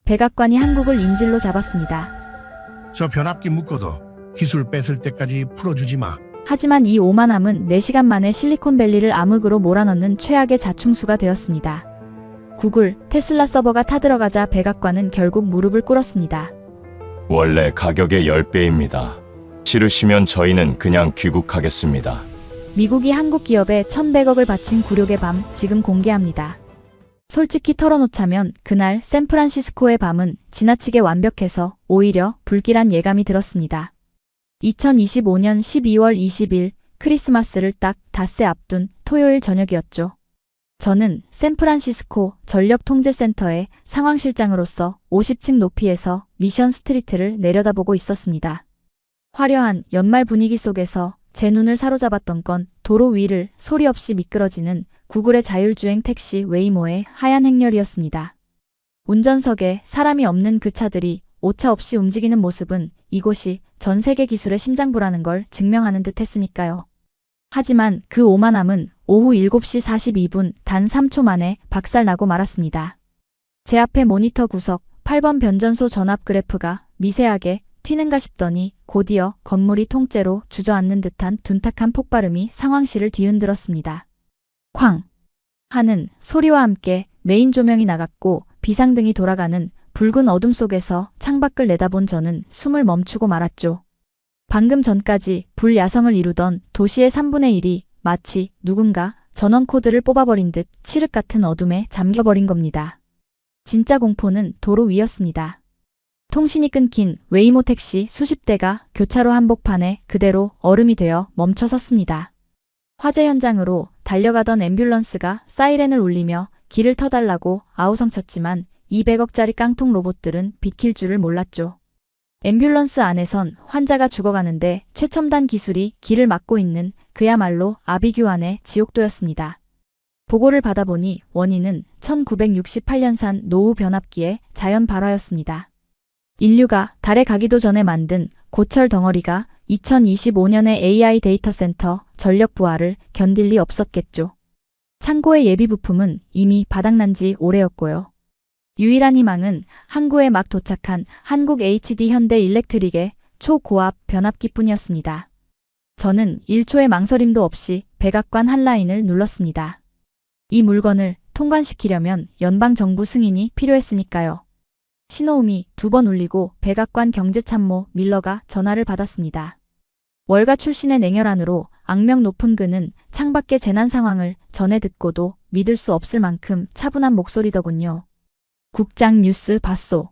백악관이 한국을 인질로 잡았습니다. 저 변압기 묶어도 기술 뺏을 때까지 풀어주지 마. 하지만 이 오만함은 4시간 만에 실리콘밸리를 암흑으로 몰아넣는 최악의 자충수가 되었습니다. 구글, 테슬라 서버가 타들어가자 백악관은 결국 무릎을 꿇었습니다. 원래 가격의 10배입니다. 치르시면 저희는 그냥 귀국하겠습니다. 미국이 한국 기업에 1,100억을 바친 굴욕의 밤 지금 공개합니다. 솔직히 털어놓자면 그날 샌프란시스코의 밤은 지나치게 완벽해서 오히려 불길한 예감이 들었습니다. 2025년 12월 20일 크리스마스를 딱 닷새 앞둔 토요일 저녁이었죠. 저는 샌프란시스코 전력통제센터의 상황실장으로서 50층 높이에서 미션 스트리트를 내려다보고 있었습니다. 화려한 연말 분위기 속에서 제 눈을 사로잡았던 건 도로 위를 소리 없이 미끄러지는 구글의 자율주행 택시 웨이모의 하얀 행렬이었습니다. 운전석에 사람이 없는 그 차들이 오차 없이 움직이는 모습은 이곳이 전 세계 기술의 심장부라는 걸 증명하는 듯 했으니까요. 하지만 그 오만함은 오후 7시 42분 단 3초 만에 박살나고 말았습니다. 제 앞에 모니터 구석 8번 변전소 전압 그래프가 미세하게 튀는가 싶더니 곧이어 건물이 통째로 주저앉는 듯한 둔탁한 폭발음이 상황실을 뒤흔들었습니다. 쾅! 하는 소리와 함께 메인 조명이 나갔고 비상등이 돌아가는 붉은 어둠 속에서 창밖을 내다본 저는 숨을 멈추고 말았죠. 방금 전까지 불야성을 이루던 도시의 3분의 1이 마치 누군가 전원 코드를 뽑아버린 듯 칠흑 같은 어둠에 잠겨버린 겁니다. 진짜 공포는 도로 위였습니다. 통신이 끊긴 웨이모 택시 수십 대가 교차로 한복판에 그대로 얼음이 되어 멈춰 섰습니다. 화재 현장으로 달려가던 앰뷸런스가 사이렌을 울리며 길을 터달라고 아우성쳤지만 200억짜리 깡통 로봇들은 비킬 줄을 몰랐죠. 앰뷸런스 안에선 환자가 죽어가는데 최첨단 기술이 길을 막고 있는 그야말로 아비규환의 지옥도였습니다. 보고를 받아보니 원인은 1968년산 노후 변압기의 자연 발화였습니다. 인류가 달에 가기도 전에 만든 고철 덩어리가 2025년의 AI 데이터 센터 전력 부하를 견딜 리 없었겠죠. 창고의 예비 부품은 이미 바닥난 지 오래였고요. 유일한 희망은 항구에 막 도착한 한국 HD 현대 일렉트릭의 초고압 변압기뿐이었습니다. 저는 1초의 망설임도 없이 백악관 한 라인을 눌렀습니다. 이 물건을 통관시키려면 연방정부 승인이 필요했으니까요. 신호음이 2번 울리고 백악관 경제참모 밀러가 전화를 받았습니다. 월가 출신의 냉혈한으로 악명 높은 그는 창밖의 재난 상황을 전해 듣고도 믿을 수 없을 만큼 차분한 목소리더군요. 국장 뉴스 봤소.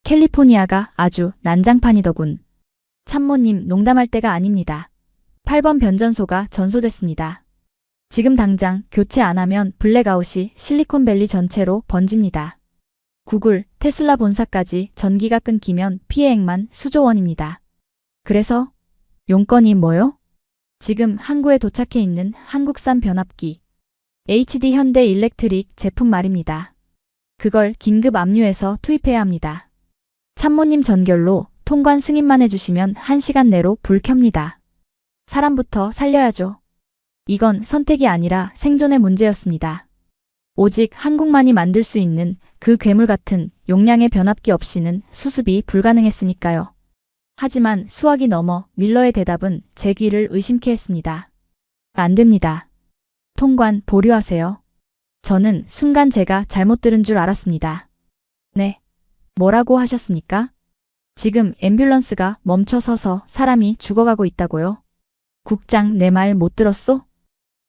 캘리포니아가 아주 난장판이더군. 참모님 농담할 때가 아닙니다. 8번 변전소가 전소됐습니다. 지금 당장 교체 안 하면 블랙아웃이 실리콘밸리 전체로 번집니다. 구글, 테슬라 본사까지 전기가 끊기면 피해액만 수조 원입니다. 그래서 용건이 뭐요? 지금 항구에 도착해 있는 한국산 변압기 HD 현대 일렉트릭 제품 말입니다. 그걸 긴급 압류해서 투입해야 합니다. 참모님 전결로 통관 승인만 해주시면 1시간 내로 불 켭니다. 사람부터 살려야죠. 이건 선택이 아니라 생존의 문제였습니다. 오직 한국만이 만들 수 있는 그 괴물 같은 용량의 변압기 없이는 수습이 불가능했으니까요. 하지만 수학이 넘어 밀러의 대답은 제 귀를 의심케 했습니다. 안 됩니다. 통관 보류하세요. 저는 순간 제가 잘못 들은 줄 알았습니다. 네. 뭐라고 하셨습니까? 지금 앰뷸런스가 멈춰 서서 사람이 죽어가고 있다고요? 국장 내 말 못 들었소?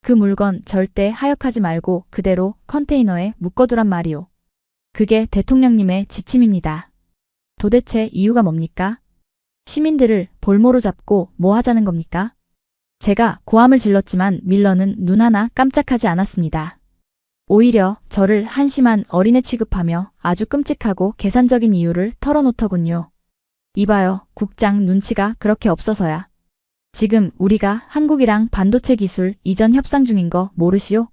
그 물건 절대 하역하지 말고 그대로 컨테이너에 묶어두란 말이오. 그게 대통령님의 지침입니다. 도대체 이유가 뭡니까? 시민들을 볼모로 잡고 뭐 하자는 겁니까? 제가 고함을 질렀지만 밀러는 눈 하나 깜짝하지 않았습니다. 오히려 저를 한심한 어린애 취급하며 아주 끔찍하고 계산적인 이유를 털어놓더군요. 이봐요, 국장 눈치가 그렇게 없어서야. 지금 우리가 한국이랑 반도체 기술 이전 협상 중인 거 모르시오?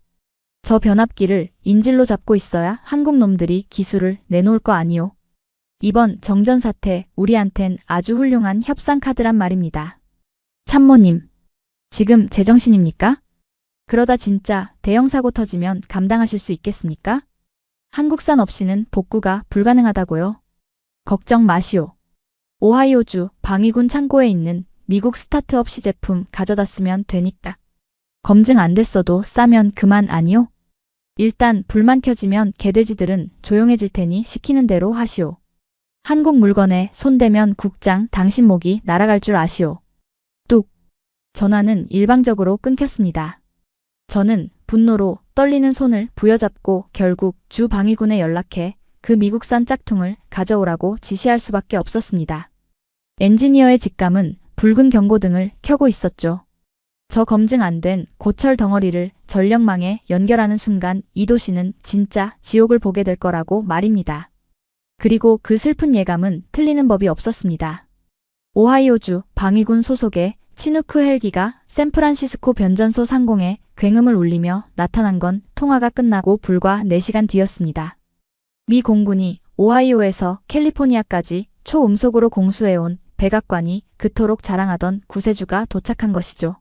저 변압기를 인질로 잡고 있어야 한국 놈들이 기술을 내놓을 거 아니오. 이번 정전 사태 우리한텐 아주 훌륭한 협상 카드란 말입니다. 참모님, 지금 제정신입니까? 그러다 진짜 대형 사고 터지면 감당하실 수 있겠습니까? 한국산 없이는 복구가 불가능하다고요? 걱정 마시오. 오하이오주 방위군 창고에 있는 미국 스타트업 시제품 가져다 쓰면 되니까. 검증 안 됐어도 싸면 그만 아니오? 일단 불만 켜지면 개돼지들은 조용해질 테니 시키는 대로 하시오. 한국 물건에 손대면 국장 당신 목이 날아갈 줄 아시오. 뚝. 전화는 일방적으로 끊겼습니다. 저는 분노로 떨리는 손을 부여잡고 결국 주 방위군에 연락해 그 미국산 짝퉁을 가져오라고 지시할 수밖에 없었습니다. 엔지니어의 직감은 붉은 경고등을 켜고 있었죠. 저 검증 안 된 고철 덩어리를 전력망에 연결하는 순간 이 도시는 진짜 지옥을 보게 될 거라고 말입니다. 그리고 그 슬픈 예감은 틀리는 법이 없었습니다. 오하이오주 방위군 소속의 치누크 헬기가 샌프란시스코 변전소 상공에 굉음을 울리며 나타난 건 통화가 끝나고 불과 4시간 뒤였습니다. 미 공군이 오하이오에서 캘리포니아까지 초음속으로 공수해온 백악관이 그토록 자랑하던 구세주가 도착한 것이죠.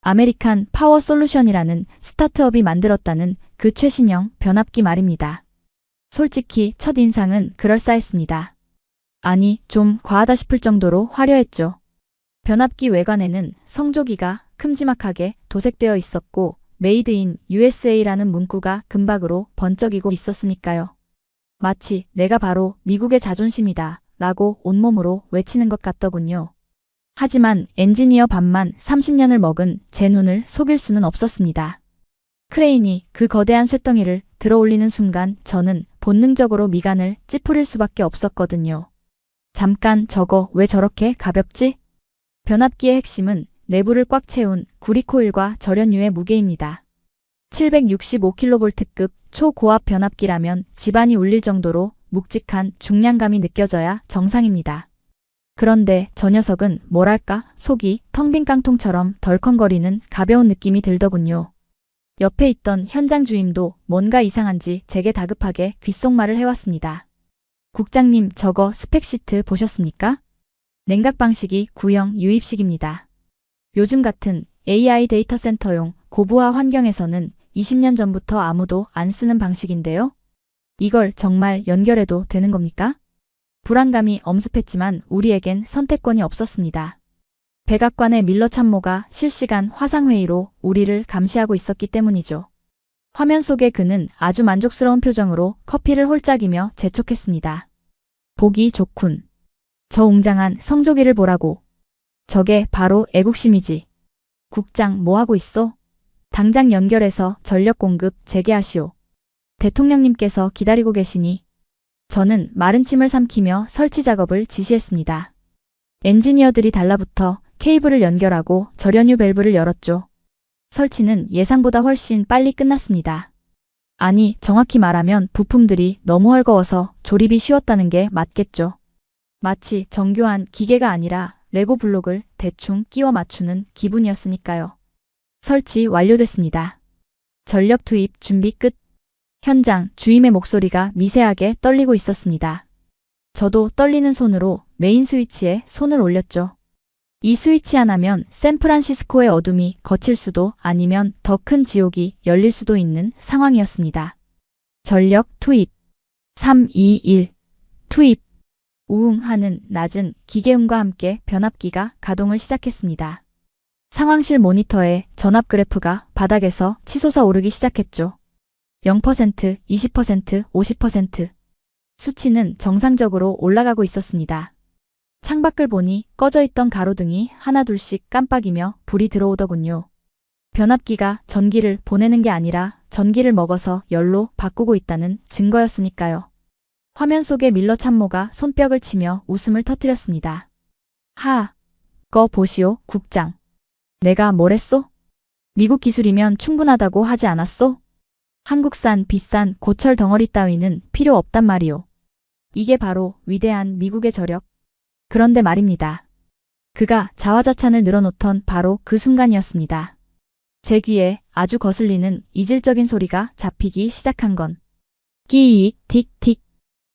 아메리칸 파워 솔루션이라는 스타트업이 만들었다는 그 최신형 변압기 말입니다. 솔직히 첫인상은 그럴싸했습니다. 아니, 좀 과하다 싶을 정도로 화려했죠. 변압기 외관에는 성조기가 큼지막하게 도색되어 있었고 메이드 인 USA라는 문구가 금박으로 번쩍이고 있었으니까요. 마치 내가 바로 미국의 자존심이다 라고 온몸으로 외치는 것 같더군요. 하지만 엔지니어 반만 30년을 먹은 제 눈을 속일 수는 없었습니다. 크레인이 그 거대한 쇳덩이를 들어올리는 순간 저는 본능적으로 미간을 찌푸릴 수밖에 없었거든요. 잠깐 저거 왜 저렇게 가볍지? 변압기의 핵심은 내부를 꽉 채운 구리코일과 절연유의 무게입니다. 765kV급 초고압 변압기라면 집안이 울릴 정도로 묵직한 중량감이 느껴져야 정상입니다. 그런데 저 녀석은 뭐랄까 속이 텅 빈 깡통처럼 덜컹거리는 가벼운 느낌이 들더군요. 옆에 있던 현장 주임도 뭔가 이상한지 제게 다급하게 귓속말을 해왔습니다. 국장님 저거 스펙시트 보셨습니까? 냉각 방식이 구형 유입식입니다. 요즘 같은 AI 데이터 센터용 고부하 환경에서는 20년 전부터 아무도 안 쓰는 방식인데요. 이걸 정말 연결해도 되는 겁니까? 불안감이 엄습했지만 우리에겐 선택권이 없었습니다. 백악관의 밀러 참모가 실시간 화상회의로 우리를 감시하고 있었기 때문이죠. 화면 속의 그는 아주 만족스러운 표정으로 커피를 홀짝이며 재촉했습니다. 보기 좋군. 저 웅장한 성조기를 보라고. 저게 바로 애국심이지. 국장 뭐하고 있어? 당장 연결해서 전력 공급 재개하시오. 대통령님께서 기다리고 계시니. 저는 마른 침을 삼키며 설치 작업을 지시했습니다. 엔지니어들이 달라붙어 케이블을 연결하고 절연유 밸브를 열었죠. 설치는 예상보다 훨씬 빨리 끝났습니다. 아니, 정확히 말하면 부품들이 너무 헐거워서 조립이 쉬웠다는 게 맞겠죠. 마치 정교한 기계가 아니라 레고 블록을 대충 끼워 맞추는 기분이었으니까요. 설치 완료됐습니다. 전력 투입 준비 끝. 현장 주임의 목소리가 미세하게 떨리고 있었습니다. 저도 떨리는 손으로 메인 스위치에 손을 올렸죠. 이 스위치 하나면 샌프란시스코의 어둠이 거칠 수도 아니면 더 큰 지옥이 열릴 수도 있는 상황이었습니다. 전력 투입. 3, 2, 1. 투입. 우웅 하는 낮은 기계음과 함께 변압기가 가동을 시작했습니다. 상황실 모니터에 전압 그래프가 바닥에서 치솟아 오르기 시작했죠. 0%, 20%, 50%. 수치는 정상적으로 올라가고 있었습니다. 창밖을 보니 꺼져 있던 가로등이 하나둘씩 깜빡이며 불이 들어오더군요. 변압기가 전기를 보내는 게 아니라 전기를 먹어서 열로 바꾸고 있다는 증거였으니까요. 화면 속의 밀러 참모가 손뼉을 치며 웃음을 터뜨렸습니다. 하, 거 보시오, 국장. 내가 뭐랬소? 미국 기술이면 충분하다고 하지 않았소? 한국산 비싼 고철 덩어리 따위는 필요 없단 말이오. 이게 바로 위대한 미국의 저력. 그런데 말입니다. 그가 자화자찬을 늘어놓던 바로 그 순간이었습니다. 제 귀에 아주 거슬리는 이질적인 소리가 잡히기 시작한 건 끼익 틱틱.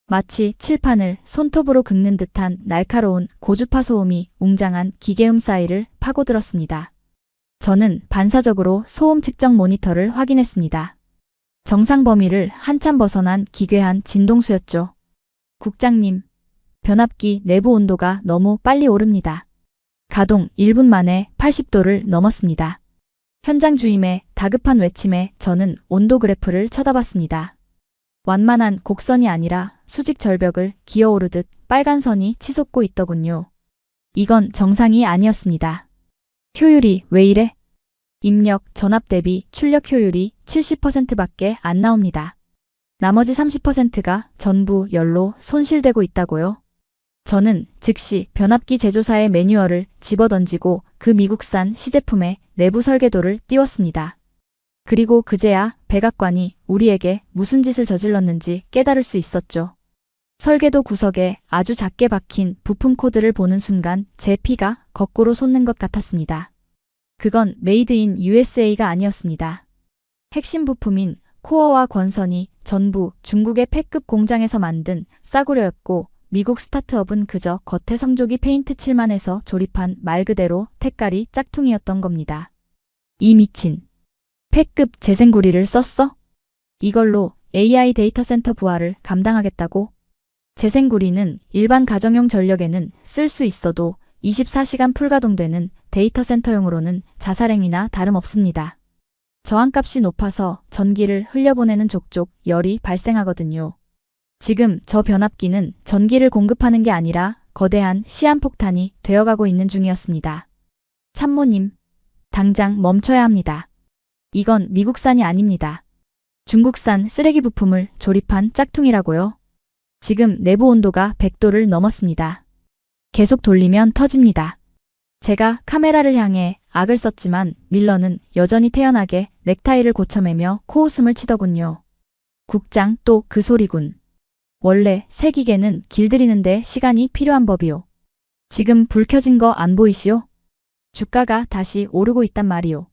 마치 칠판을 손톱으로 긁는 듯한 날카로운 고주파 소음이 웅장한 기계음 사이를 파고들었습니다. 저는 반사적으로 소음 측정 모니터를 확인했습니다. 정상 범위를 한참 벗어난 기괴한 진동수였죠. 국장님, 변압기 내부 온도가 너무 빨리 오릅니다. 가동 1분 만에 80도를 넘었습니다. 현장 주임의 다급한 외침에 저는 온도 그래프를 쳐다봤습니다. 완만한 곡선이 아니라 수직 절벽을 기어오르듯 빨간 선이 치솟고 있더군요. 이건 정상이 아니었습니다. 효율이 왜 이래? 입력, 전압 대비 출력 효율이 70%밖에 안 나옵니다. 나머지 30%가 전부 열로 손실되고 있다고요? 저는 즉시 변압기 제조사의 매뉴얼을 집어던지고 그 미국산 시제품의 내부 설계도를 띄웠습니다. 그리고 그제야 백악관이 우리에게 무슨 짓을 저질렀는지 깨달을 수 있었죠. 설계도 구석에 아주 작게 박힌 부품 코드를 보는 순간 제 피가 거꾸로 솟는 것 같았습니다. 그건 메이드 인 USA가 아니었습니다. 핵심 부품인 코어와 권선이 전부 중국의 폐급 공장에서 만든 싸구려였고 미국 스타트업은 그저 겉에 성조기 페인트 칠만 해서 조립한 말 그대로 택깔이 짝퉁이었던 겁니다. 이 미친. 폐급 재생구리를 썼어? 이걸로 AI 데이터 센터 부하를 감당하겠다고? 재생구리는 일반 가정용 전력에는 쓸 수 있어도 24시간 풀가동되는 데이터 센터용으로는 자살행위나 다름없습니다. 저항값이 높아서 전기를 흘려보내는 족족 열이 발생하거든요. 지금 저 변압기는 전기를 공급하는 게 아니라 거대한 시한폭탄이 되어가고 있는 중이었습니다. 참모님, 당장 멈춰야 합니다. 이건 미국산이 아닙니다. 중국산 쓰레기 부품을 조립한 짝퉁이라고요. 지금 내부 온도가 100도를 넘었습니다. 계속 돌리면 터집니다. 제가 카메라를 향해 악을 썼지만 밀러는 여전히 태연하게 넥타이를 고쳐매며 코웃음을 치더군요. 국장 또 그 소리군. 원래 새 기계는 길들이는데 시간이 필요한 법이요. 지금 불 켜진 거 안 보이시오? 주가가 다시 오르고 있단 말이오.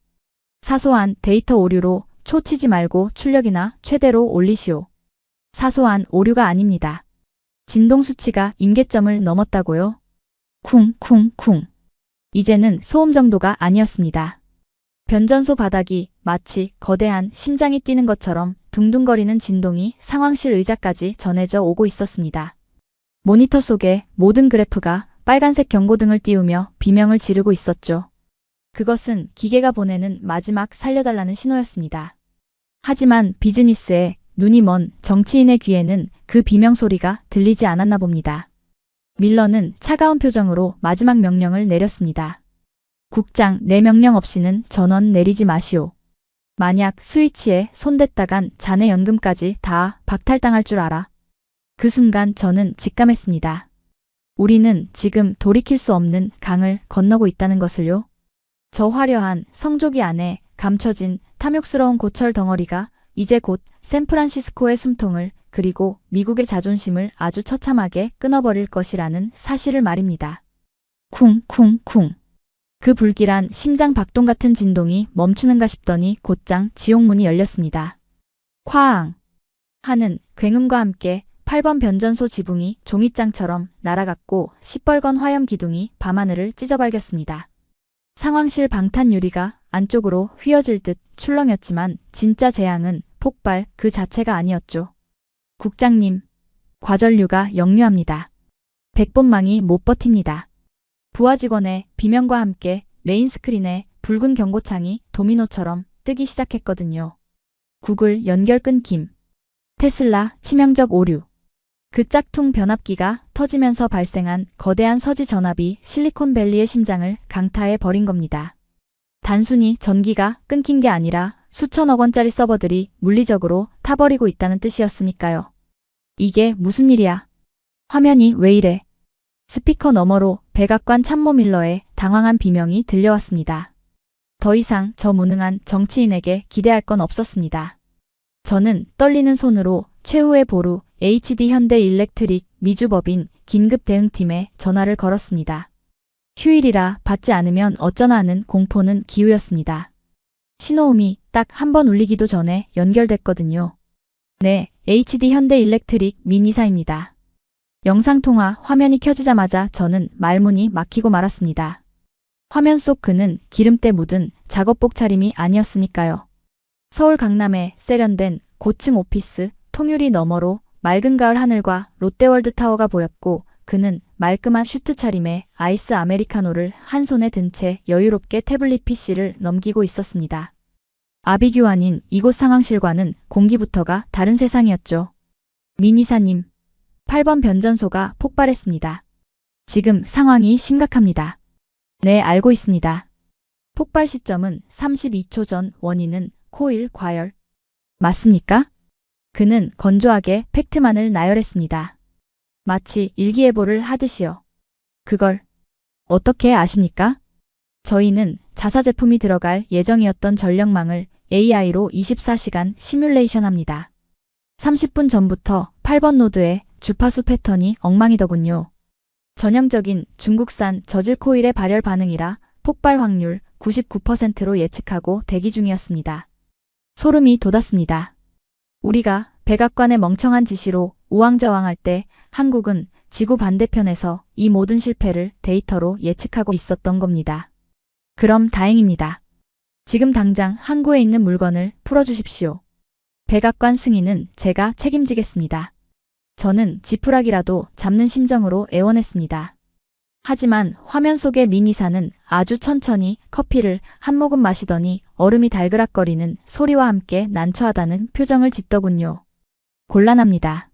사소한 데이터 오류로 초치지 말고 출력이나 최대로 올리시오. 사소한 오류가 아닙니다. 진동 수치가 임계점을 넘었다고요? 쿵쿵쿵. 이제는 소음 정도가 아니었습니다. 변전소 바닥이 마치 거대한 심장이 뛰는 것처럼 둥둥거리는 진동이 상황실 의자까지 전해져 오고 있었습니다. 모니터 속의 모든 그래프가 빨간색 경고등을 띄우며 비명을 지르고 있었죠. 그것은 기계가 보내는 마지막 살려달라는 신호였습니다. 하지만 비즈니스에 눈이 먼 정치인의 귀에는 그 비명 소리가 들리지 않았나 봅니다. 밀러는 차가운 표정으로 마지막 명령을 내렸습니다. 국장, 내 명령 없이는 전원 내리지 마시오. 만약 스위치에 손댔다간 자네 연금까지 다 박탈당할 줄 알아. 그 순간 저는 직감했습니다. 우리는 지금 돌이킬 수 없는 강을 건너고 있다는 것을요. 저 화려한 성조기 안에 감춰진 탐욕스러운 고철 덩어리가 이제 곧 샌프란시스코의 숨통을 그리고 미국의 자존심을 아주 처참하게 끊어버릴 것이라는 사실을 말입니다. 쿵쿵쿵. 그 불길한 심장 박동 같은 진동이 멈추는가 싶더니 곧장 지옥문이 열렸습니다. 쾅! 하는 굉음과 함께 8번 변전소 지붕이 종이장처럼 날아갔고 시뻘건 화염 기둥이 밤하늘을 찢어발겼습니다. 상황실 방탄 유리가 안쪽으로 휘어질 듯 출렁였지만 진짜 재앙은 폭발 그 자체가 아니었죠. 국장님, 과전류가 역류합니다. 백본망이 못 버팁니다. 부하 직원의 비명과 함께 메인 스크린에 붉은 경고창이 도미노처럼 뜨기 시작했거든요. 구글 연결 끊김. 테슬라 치명적 오류. 그 짝퉁 변압기가 터지면서 발생한 거대한 서지 전압이 실리콘밸리의 심장을 강타해 버린 겁니다. 단순히 전기가 끊긴 게 아니라 수천억 원짜리 서버들이 물리적으로 타버리고 있다는 뜻이었으니까요. 이게 무슨 일이야? 화면이 왜 이래? 스피커 너머로 백악관 참모 밀러의 당황한 비명이 들려왔습니다. 더 이상 저 무능한 정치인에게 기대할 건 없었습니다. 저는 떨리는 손으로 최후의 보루 HD 현대 일렉트릭 미주법인 긴급 대응팀에 전화를 걸었습니다. 휴일이라 받지 않으면 어쩌나 하는 공포는 기우였습니다. 신호음이 딱 한 번 울리기도 전에 연결됐거든요. 네, HD 현대 일렉트릭 민이사입니다. 영상통화 화면이 켜지자마자 저는 말문이 막히고 말았습니다. 화면 속 그는 기름때 묻은 작업복 차림이 아니었으니까요. 서울 강남의 세련된 고층 오피스, 통유리 너머로 맑은 가을 하늘과 롯데월드 타워가 보였고 그는 말끔한 슈트 차림에 아이스 아메리카노를 한 손에 든 채 여유롭게 태블릿 PC를 넘기고 있었습니다. 아비규 아닌 이곳 상황실과는 공기부터가 다른 세상이었죠. 미니사님, 8번 변전소가 폭발했습니다. 지금 상황이 심각합니다. 네, 알고 있습니다. 폭발 시점은 32초 전, 원인은 코일 과열. 맞습니까? 그는 건조하게 팩트만을 나열했습니다. 마치 일기예보를 하듯이요. 그걸 어떻게 아십니까? 저희는 자사 제품이 들어갈 예정이었던 전력망을 AI로 24시간 시뮬레이션합니다. 30분 전부터 8번 노드의 주파수 패턴이 엉망이더군요. 전형적인 중국산 저질 코일의 발열 반응이라 폭발 확률 99%로 예측하고 대기 중이었습니다. 소름이 돋았습니다. 우리가 백악관의 멍청한 지시로 우왕좌왕할 때 한국은 지구 반대편에서 이 모든 실패를 데이터로 예측하고 있었던 겁니다. 그럼 다행입니다. 지금 당장 항구에 있는 물건을 풀어주십시오. 백악관 승인은 제가 책임지겠습니다. 저는 지푸라기라도 잡는 심정으로 애원했습니다. 하지만 화면 속의 미니사는 아주 천천히 커피를 한 모금 마시더니 얼음이 달그락거리는 소리와 함께 난처하다는 표정을 짓더군요. 곤란합니다.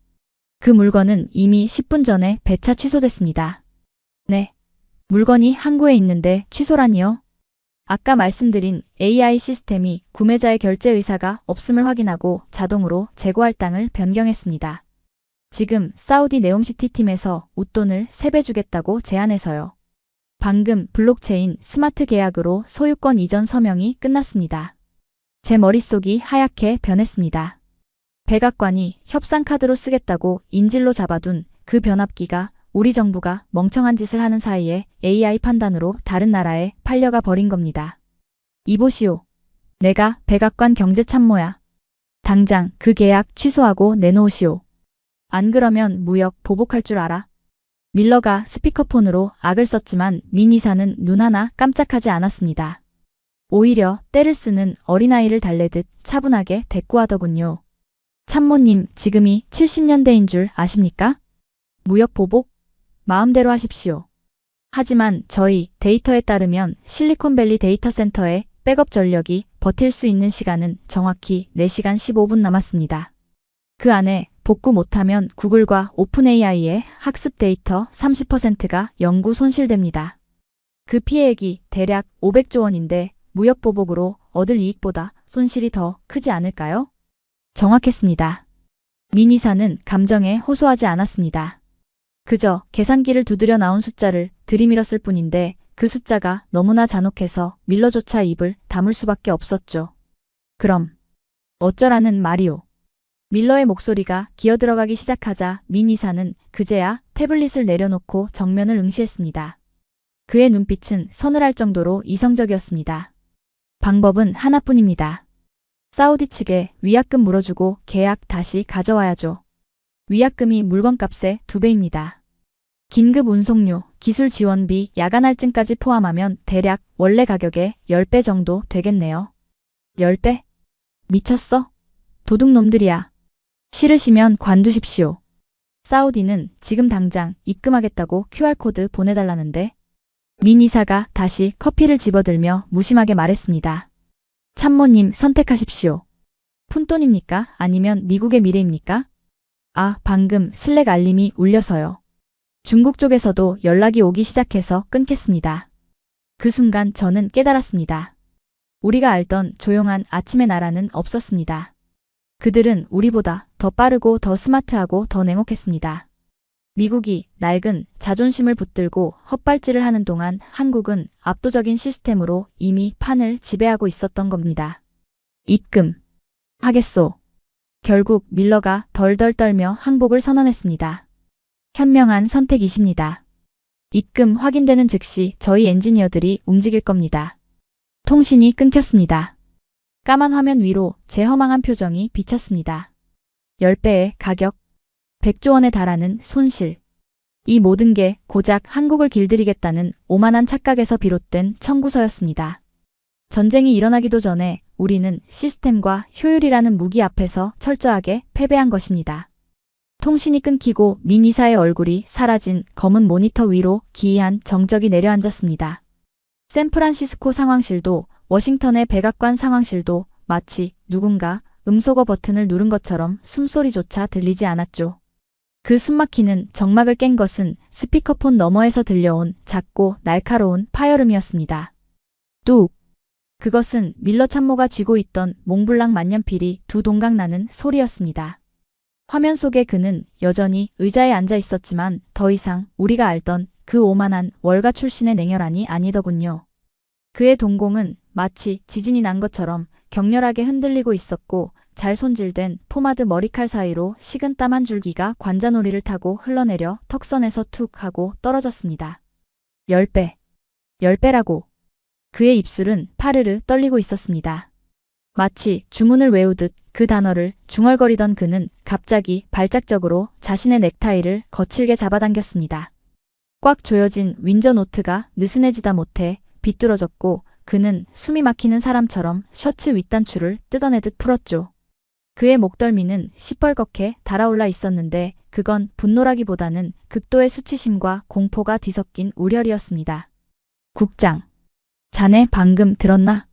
그 물건은 이미 10분 전에 배차 취소됐습니다. 네. 물건이 항구에 있는데 취소라니요? 아까 말씀드린 AI 시스템이 구매자의 결제 의사가 없음을 확인하고 자동으로 재고할 땅을 변경했습니다. 지금 사우디 네옴시티 팀에서 웃돈을 3배 주겠다고 제안해서요. 방금 블록체인 스마트 계약으로 소유권 이전 서명이 끝났습니다. 제 머릿속이 하얗게 변했습니다. 백악관이 협상 카드로 쓰겠다고 인질로 잡아둔 그 변압기가 우리 정부가 멍청한 짓을 하는 사이에 AI 판단으로 다른 나라에 팔려가 버린 겁니다. 이보시오. 내가 백악관 경제참모야. 당장 그 계약 취소하고 내놓으시오. 안 그러면 무역 보복할 줄 알아? 밀러가 스피커폰으로 악을 썼지만 미니사는 눈 하나 깜짝하지 않았습니다. 오히려 때를 쓰는 어린아이를 달래듯 차분하게 대꾸하더군요. 참모님, 지금이 70년대인 줄 아십니까? 무역 보복? 마음대로 하십시오. 하지만 저희 데이터에 따르면 실리콘밸리 데이터 센터의 백업 전력이 버틸 수 있는 시간은 정확히 4시간 15분 남았습니다. 그 안에 복구 못하면 구글과 오픈 AI의 학습 데이터 30%가 영구 손실됩니다. 그 피해액이 대략 500조 원인데 무역 보복으로 얻을 이익보다 손실이 더 크지 않을까요? 정확했습니다. 미니사는 감정에 호소하지 않았습니다. 그저 계산기를 두드려 나온 숫자를 들이밀었을 뿐인데 그 숫자가 너무나 잔혹해서 밀러조차 입을 다물 수밖에 없었죠. 그럼 어쩌라는 말이오. 밀러의 목소리가 기어들어가기 시작하자 미니사는 그제야 태블릿을 내려놓고 정면을 응시했습니다. 그의 눈빛은 서늘할 정도로 이성적이었습니다. 방법은 하나뿐입니다. 사우디 측에 위약금 물어주고 계약 다시 가져와야죠. 위약금이 물건값의 2배입니다. 긴급 운송료, 기술 지원비, 야간 할증까지 포함하면 대략 원래 가격의 10배 정도 되겠네요. 10배? 미쳤어? 도둑놈들이야. 싫으시면 관두십시오. 사우디는 지금 당장 입금하겠다고 QR코드 보내달라는데 미니사가 다시 커피를 집어들며 무심하게 말했습니다. 참모님 선택하십시오. 푼돈입니까? 아니면 미국의 미래입니까? 아, 방금 슬랙 알림이 울려서요. 중국 쪽에서도 연락이 오기 시작해서 끊겠습니다. 그 순간 저는 깨달았습니다. 우리가 알던 조용한 아침의 나라는 없었습니다. 그들은 우리보다 더 빠르고 더 스마트하고 더 냉혹했습니다. 미국이 낡은 자존심을 붙들고 헛발질을 하는 동안 한국은 압도적인 시스템으로 이미 판을 지배하고 있었던 겁니다. 입금. 하겠소. 결국 밀러가 덜덜 떨며 항복을 선언했습니다. 현명한 선택이십니다. 입금 확인되는 즉시 저희 엔지니어들이 움직일 겁니다. 통신이 끊겼습니다. 까만 화면 위로 제 허망한 표정이 비쳤습니다. 10배의 가격, 100조 원에 달하는 손실. 이 모든 게 고작 한국을 길들이겠다는 오만한 착각에서 비롯된 청구서였습니다. 전쟁이 일어나기도 전에 우리는 시스템과 효율이라는 무기 앞에서 철저하게 패배한 것입니다. 통신이 끊기고 민 이사의 얼굴이 사라진 검은 모니터 위로 기이한 정적이 내려앉았습니다. 샌프란시스코 상황실도 워싱턴의 백악관 상황실도 마치 누군가 음소거 버튼을 누른 것처럼 숨소리조차 들리지 않았죠. 그 숨막히는 정막을 깬 것은 스피커폰 너머에서 들려온 작고 날카로운 파열음이었습니다. 뚝! 그것은 밀러 참모가 쥐고 있던 몽블랑 만년필이 두 동강 나는 소리였습니다. 화면 속에 그는 여전히 의자에 앉아 있었지만 더 이상 우리가 알던 그 오만한 월가 출신의 냉혈한이 아니더군요. 그의 동공은 마치 지진이 난 것처럼 격렬하게 흔들리고 있었고 잘 손질된 포마드 머리칼 사이로 식은 땀 한 줄기가 관자놀이를 타고 흘러내려 턱선에서 툭 하고 떨어졌습니다. 10배. 10배라고. 그의 입술은 파르르 떨리고 있었습니다. 마치 주문을 외우듯 그 단어를 중얼거리던 그는 갑자기 발작적으로 자신의 넥타이를 거칠게 잡아당겼습니다. 꽉 조여진 윈저 노트가 느슨해지다 못해 비뚤어졌고 그는 숨이 막히는 사람처럼 셔츠 윗단추를 뜯어내듯 풀었죠. 그의 목덜미는 시뻘겋게 달아올라 있었는데 그건 분노라기보다는 극도의 수치심과 공포가 뒤섞인 우려이었습니다. 국장, 자네 방금 들었나?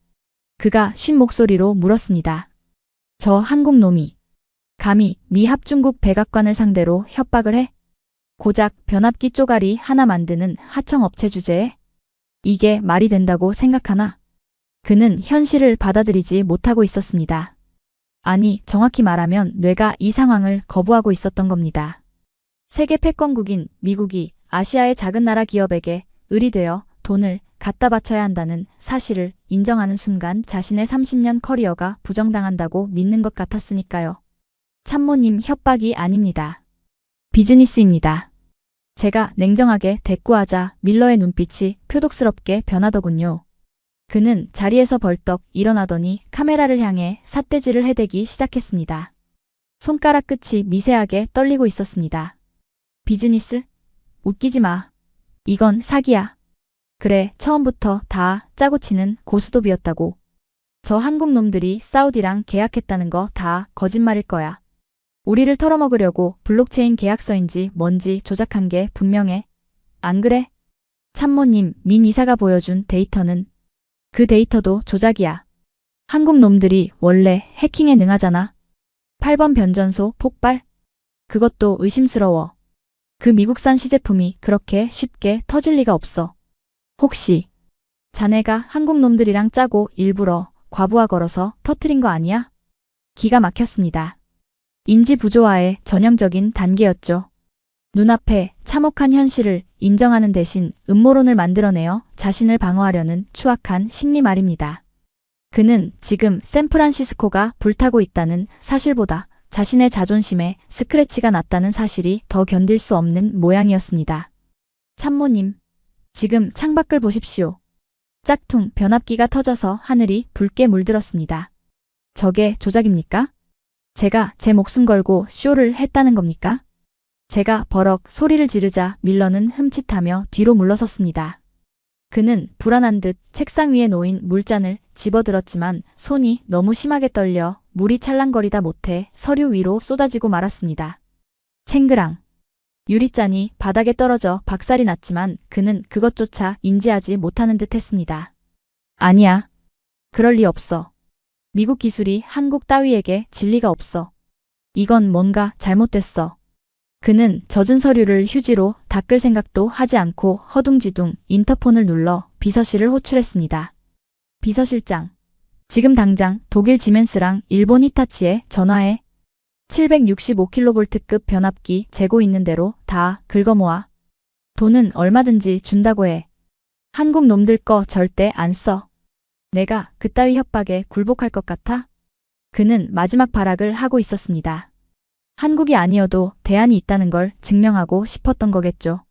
그가 쉰 목소리로 물었습니다. 저 한국 놈이 감히 미 합중국 백악관을 상대로 협박을 해? 고작 변압기 쪼가리 하나 만드는 하청업체 주제에? 이게 말이 된다고 생각하나? 그는 현실을 받아들이지 못하고 있었습니다. 아니, 정확히 말하면 뇌가 이 상황을 거부하고 있었던 겁니다. 세계 패권국인 미국이 아시아의 작은 나라 기업에게 의리되어 돈을 갖다 바쳐야 한다는 사실을 인정하는 순간 자신의 30년 커리어가 부정당한다고 믿는 것 같았으니까요. 참모님 협박이 아닙니다. 비즈니스입니다. 제가 냉정하게 대꾸하자 밀러의 눈빛이 표독스럽게 변하더군요. 그는 자리에서 벌떡 일어나더니 카메라를 향해 삿대질을 해대기 시작했습니다. 손가락 끝이 미세하게 떨리고 있었습니다. 비즈니스? 웃기지 마. 이건 사기야. 그래, 처음부터 다 짜고 치는 고스톱이었다고. 저 한국 놈들이 사우디랑 계약했다는 거 다 거짓말일 거야. 우리를 털어먹으려고 블록체인 계약서인지 뭔지 조작한 게 분명해. 안 그래? 참모님, 민 이사가 보여준 데이터는 그 데이터도 조작이야. 한국 놈들이 원래 해킹에 능하잖아. 8번 변전소 폭발? 그것도 의심스러워. 그 미국산 시제품이 그렇게 쉽게 터질 리가 없어. 혹시 자네가 한국 놈들이랑 짜고 일부러 과부하 걸어서 터트린 거 아니야? 기가 막혔습니다. 인지 부조화의 전형적인 단계였죠. 눈앞에 참혹한 현실을 인정하는 대신 음모론을 만들어내어 자신을 방어하려는 추악한 심리 말입니다. 그는 지금 샌프란시스코가 불타고 있다는 사실보다 자신의 자존심에 스크래치가 났다는 사실이 더 견딜 수 없는 모양이었습니다. 참모님, 지금 창밖을 보십시오. 짝퉁 변압기가 터져서 하늘이 붉게 물들었습니다. 저게 조작입니까? 제가 제 목숨 걸고 쇼를 했다는 겁니까? 제가 버럭 소리를 지르자 밀러는 흠칫하며 뒤로 물러섰습니다. 그는 불안한 듯 책상 위에 놓인 물잔을 집어들었지만 손이 너무 심하게 떨려 물이 찰랑거리다 못해 서류 위로 쏟아지고 말았습니다. 챙그랑. 유리잔이 바닥에 떨어져 박살이 났지만 그는 그것조차 인지하지 못하는 듯 했습니다. 아니야. 그럴 리 없어. 미국 기술이 한국 따위에게 진리가 없어. 이건 뭔가 잘못됐어. 그는 젖은 서류를 휴지로 닦을 생각도 하지 않고 허둥지둥 인터폰을 눌러 비서실을 호출했습니다. 비서실장. 지금 당장 독일 지멘스랑 일본 히타치에 전화해. 765kV급 변압기 재고 있는 대로 다 긁어모아. 돈은 얼마든지 준다고 해. 한국 놈들 거 절대 안 써. 내가 그따위 협박에 굴복할 것 같아? 그는 마지막 발악을 하고 있었습니다. 한국이 아니어도 대안이 있다는 걸 증명하고 싶었던 거겠죠.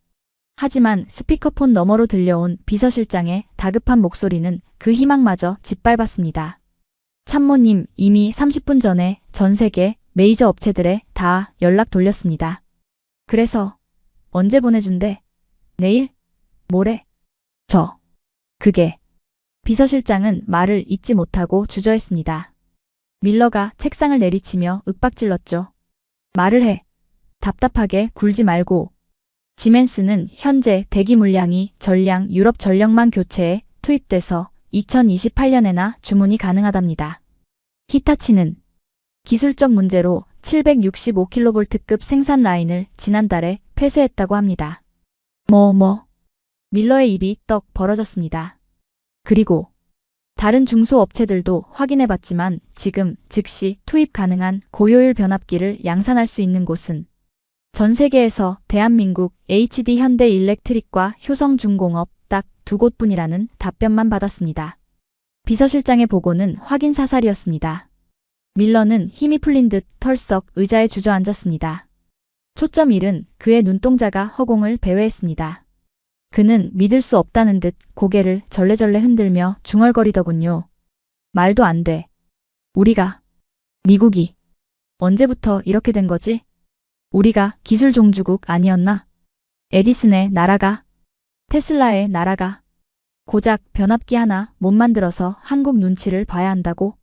하지만 스피커폰 너머로 들려온 비서실장의 다급한 목소리는 그 희망마저 짓밟았습니다. 참모님, 이미 30분 전에 전 세계 메이저 업체들에 다 연락 돌렸습니다. 그래서 언제 보내준대? 내일? 모레? 그게 비서실장은 말을 잇지 못하고 주저했습니다. 밀러가 책상을 내리치며 윽박질렀죠. 말을 해. 답답하게 굴지 말고. 지멘스는 현재 대기 물량이 전량 유럽 전력망 교체에 투입돼서 2028년에나 주문이 가능하답니다. 히타치는 기술적 문제로 765kV급 생산 라인을 지난달에 폐쇄했다고 합니다. 밀러의 입이 떡 벌어졌습니다. 그리고 다른 중소업체들도 확인해봤지만 지금 즉시 투입 가능한 고효율 변압기를 양산할 수 있는 곳은 전 세계에서 대한민국 HD 현대 일렉트릭과 효성중공업 딱 두 곳뿐이라는 답변만 받았습니다. 비서실장의 보고는 확인 사살이었습니다. 밀러는 힘이 풀린 듯 털썩 의자에 주저앉았습니다. 초점 잃은 그의 눈동자가 허공을 배회했습니다. 그는 믿을 수 없다는 듯 고개를 절레절레 흔들며 중얼거리더군요. 말도 안 돼. 미국이 언제부터 이렇게 된 거지? 우리가 기술 종주국 아니었나? 에디슨의 나라가, 테슬라의 나라가 고작 변압기 하나 못 만들어서 한국 눈치를 봐야 한다고?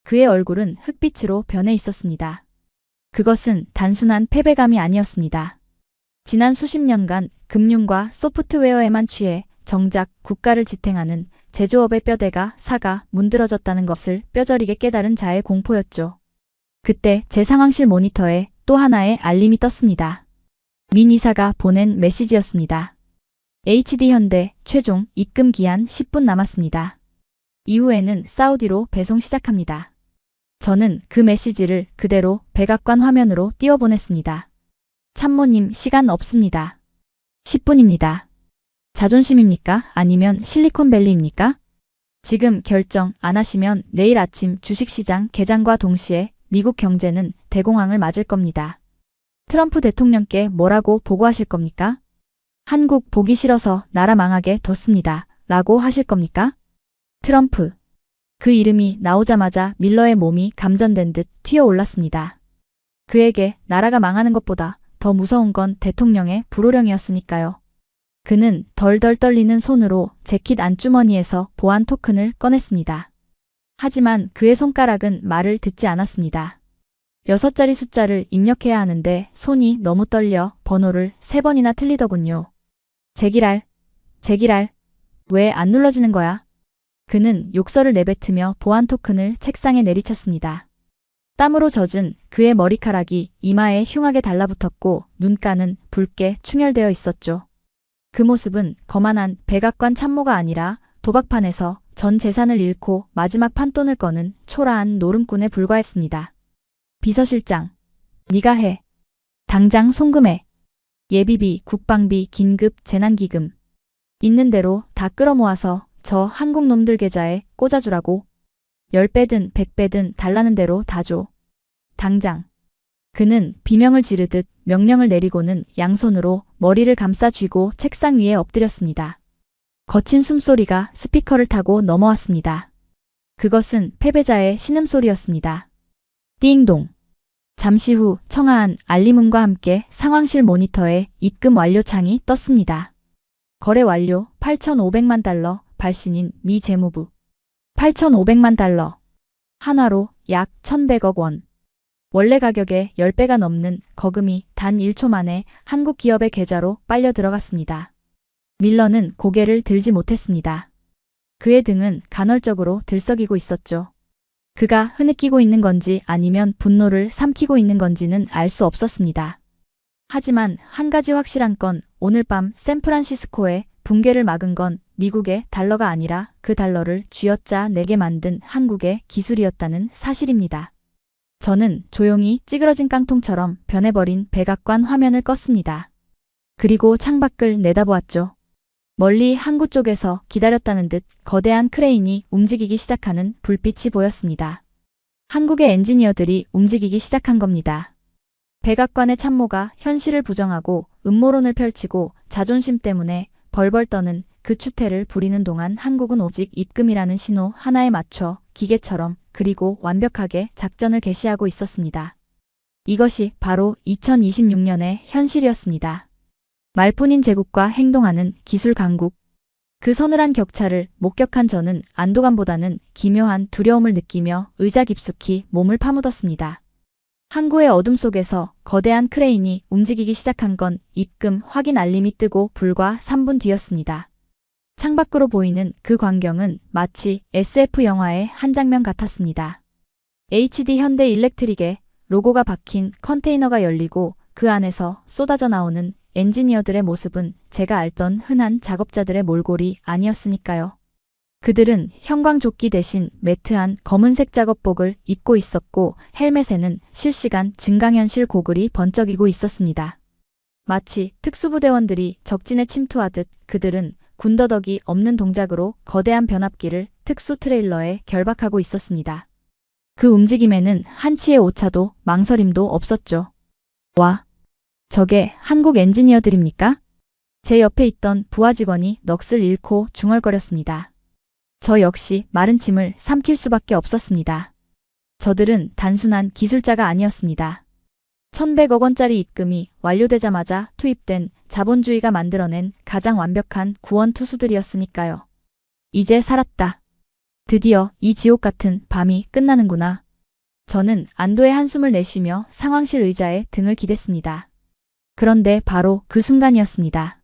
그의 얼굴은 흑빛으로 변해 있었습니다. 그것은 단순한 패배감이 아니었습니다. 지난 수십 년간 금융과 소프트웨어에만 취해 정작 국가를 지탱하는 제조업의 뼈대가 사가 문드러졌다는 것을 뼈저리게 깨달은 자의 공포였죠. 그때 제 상황실 모니터에 또 하나의 알림이 떴습니다. 민 이사가 보낸 메시지였습니다. HD 현대 최종 입금 기한 10분 남았습니다. 이후에는 사우디로 배송 시작합니다. 저는 그 메시지를 그대로 백악관 화면으로 띄워보냈습니다. 참모님 시간 없습니다. 10분입니다. 자존심입니까? 아니면 실리콘밸리입니까? 지금 결정 안 하시면 내일 아침 주식시장 개장과 동시에 미국 경제는 대공황을 맞을 겁니다. 트럼프 대통령께 뭐라고 보고하실 겁니까? 한국 보기 싫어서 나라 망하게 뒀습니다. 라고 하실 겁니까? 트럼프. 그 이름이 나오자마자 밀러의 몸이 감전된 듯 튀어올랐습니다. 그에게 나라가 망하는 것보다 더 무서운 건 대통령의 불호령이었으니까요. 그는 덜덜 떨리는 손으로 재킷 안주머니에서 보안 토큰을 꺼냈습니다. 하지만 그의 손가락은 말을 듣지 않았습니다. 6자리 숫자를 입력해야 하는데 손이 너무 떨려 번호를 3번이나 틀리더군요. 제기랄. 왜 안 눌러지는 거야? 그는 욕설을 내뱉으며 보안 토큰을 책상에 내리쳤습니다. 땀으로 젖은 그의 머리카락이 이마에 흉하게 달라붙었고 눈가는 붉게 충혈되어 있었죠. 그 모습은 거만한 백악관 참모가 아니라 도박판에서 전 재산을 잃고 마지막 판돈을 거는 초라한 노름꾼에 불과했습니다. 비서실장, 네가 해. 당장 송금해. 예비비, 국방비, 긴급 재난기금. 있는 대로 다 끌어모아서 저 한국 놈들 계좌에 꽂아주라고. 10배든 100배든 달라는 대로 다 줘. 당장. 그는 비명을 지르듯 명령을 내리고는 양손으로 머리를 감싸 쥐고 책상 위에 엎드렸습니다. 거친 숨소리가 스피커를 타고 넘어왔습니다. 그것은 패배자의 신음소리였습니다. 띵동. 잠시 후 청아한 알림음과 함께 상황실 모니터에 입금 완료 창이 떴습니다. 거래 완료 8,500만 달러 발신인 미 재무부. 8,500만 달러. 한화로 약 1,100억 원. 원래 가격의 10배가 넘는 거금이 단 1초 만에 한국 기업의 계좌로 빨려 들어갔습니다. 밀러는 고개를 들지 못했습니다. 그의 등은 간헐적으로 들썩이고 있었죠. 그가 흐느끼고 있는 건지 아니면 분노를 삼키고 있는 건지는 알 수 없었습니다. 하지만 한 가지 확실한 건 오늘 밤 샌프란시스코의 붕괴를 막은 건 미국의 달러가 아니라 그 달러를 쥐어짜 내게 만든 한국의 기술이었다는 사실입니다. 저는 조용히 찌그러진 깡통처럼 변해버린 백악관 화면을 껐습니다. 그리고 창밖을 내다보았죠. 멀리 항구 쪽에서 기다렸다는 듯 거대한 크레인이 움직이기 시작하는 불빛이 보였습니다. 한국의 엔지니어들이 움직이기 시작한 겁니다. 백악관의 참모가 현실을 부정하고 음모론을 펼치고 자존심 때문에 벌벌 떠는 그 추태를 부리는 동안 한국은 오직 입금이라는 신호 하나에 맞춰 기계처럼 그리고 완벽하게 작전을 개시하고 있었습니다. 이것이 바로 2026년의 현실이었습니다. 말뿐인 제국과 행동하는 기술 강국. 그 서늘한 격차를 목격한 저는 안도감보다는 기묘한 두려움을 느끼며 의자 깊숙이 몸을 파묻었습니다. 항구의 어둠 속에서 거대한 크레인이 움직이기 시작한 건 입금 확인 알림이 뜨고 불과 3분 뒤였습니다. 창밖으로 보이는 그 광경은 마치 SF 영화의 한 장면 같았습니다. HD 현대 일렉트릭의 로고가 박힌 컨테이너가 열리고 그 안에서 쏟아져 나오는 엔지니어들의 모습은 제가 알던 흔한 작업자들의 몰골이 아니었으니까요. 그들은 형광조끼 대신 매트한 검은색 작업복을 입고 있었고 헬멧에는 실시간 증강현실 고글이 번쩍이고 있었습니다. 마치 특수부대원들이 적진에 침투하듯 그들은 군더더기 없는 동작으로 거대한 변압기를 특수 트레일러에 결박하고 있었습니다. 그 움직임에는 한치의 오차도 망설임도 없었죠. 와, 저게 한국 엔지니어들입니까? 제 옆에 있던 부하 직원이 넋을 잃고 중얼거렸습니다. 저 역시 마른 침을 삼킬 수밖에 없었습니다. 저들은 단순한 기술자가 아니었습니다. 1,100억 원짜리 입금이 완료되자마자 투입된 자본주의가 만들어낸 가장 완벽한 구원 투수들이었으니까요. 이제 살았다. 드디어 이 지옥 같은 밤이 끝나는구나. 저는 안도의 한숨을 내쉬며 상황실 의자에 등을 기댔습니다. 그런데 바로 그 순간이었습니다.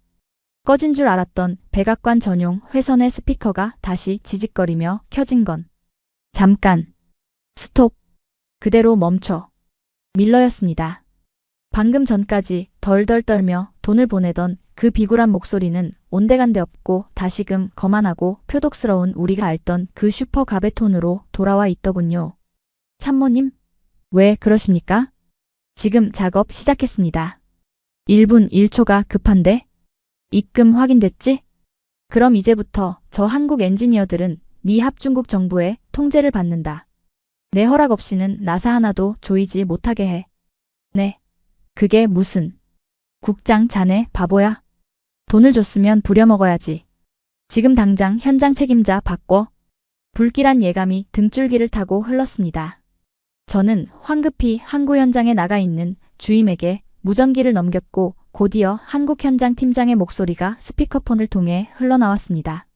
꺼진 줄 알았던 백악관 전용 회선의 스피커가 다시 지직거리며 켜진 건 잠깐, 스톱, 그대로 멈춰. 밀러였습니다. 방금 전까지 덜덜 떨며 돈을 보내던 그 비굴한 목소리는 온데간데 없고 다시금 거만하고 표독스러운 우리가 알던 그 슈퍼갑의 톤으로 돌아와 있더군요. 참모님, 왜 그러십니까? 지금 작업 시작했습니다. 1분 1초가 급한데? 입금 확인됐지? 그럼 이제부터 저 한국 엔지니어들은 미 합중국 정부의 통제를 받는다. 내 허락 없이는 나사 하나도 조이지 못하게 해. 네. 그게 무슨. 국장 자네 바보야? 돈을 줬으면 부려먹어야지. 지금 당장 현장 책임자 바꿔. 불길한 예감이 등줄기를 타고 흘렀습니다. 저는 황급히 항구 현장에 나가 있는 주임에게 무전기를 넘겼고 곧이어 한국 현장 팀장의 목소리가 스피커폰을 통해 흘러나왔습니다.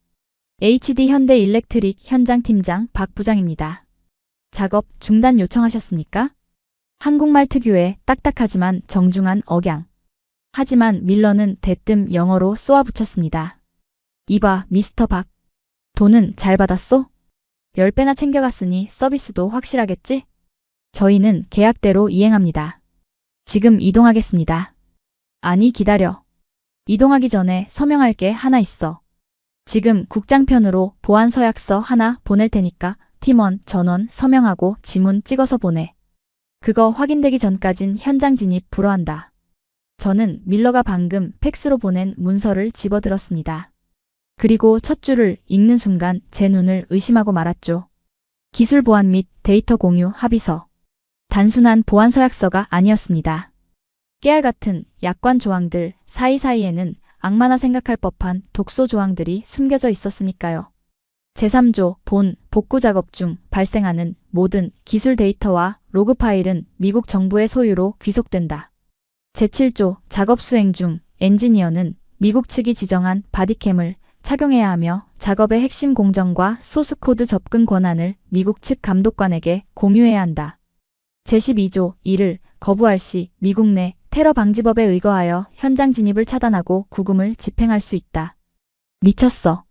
HD 현대 일렉트릭 현장 팀장 박 부장입니다. 작업 중단 요청하셨습니까? 한국말 특유의 딱딱하지만 정중한 억양. 하지만 밀러는 대뜸 영어로 쏘아붙였습니다. 이봐, 미스터 박. 돈은 잘 받았소? 10배나 챙겨갔으니 서비스도 확실하겠지? 저희는 계약대로 이행합니다. 지금 이동하겠습니다. 아니, 기다려. 이동하기 전에 서명할 게 하나 있어. 지금 국장편으로 보안 서약서 하나 보낼 테니까 팀원, 전원 서명하고 지문 찍어서 보내. 그거 확인되기 전까진 현장 진입 불허한다. 저는 밀러가 방금 팩스로 보낸 문서를 집어들었습니다. 그리고 첫 줄을 읽는 순간 제 눈을 의심하고 말았죠. 기술 보안 및 데이터 공유 합의서. 단순한 보안 서약서가 아니었습니다. 깨알 같은 약관 조항들 사이사이에는 악마나 생각할 법한 독소 조항들이 숨겨져 있었으니까요. 제3조 본 복구 작업 중 발생하는 모든 기술 데이터와 로그 파일은 미국 정부의 소유로 귀속된다. 제7조 작업 수행 중 엔지니어는 미국 측이 지정한 바디캠을 착용해야 하며 작업의 핵심 공정과 소스코드 접근 권한을 미국 측 감독관에게 공유해야 한다. 제12조 이를 거부할 시 미국 내 테러 방지법에 의거하여 현장 진입을 차단하고 구금을 집행할 수 있다. 미쳤어.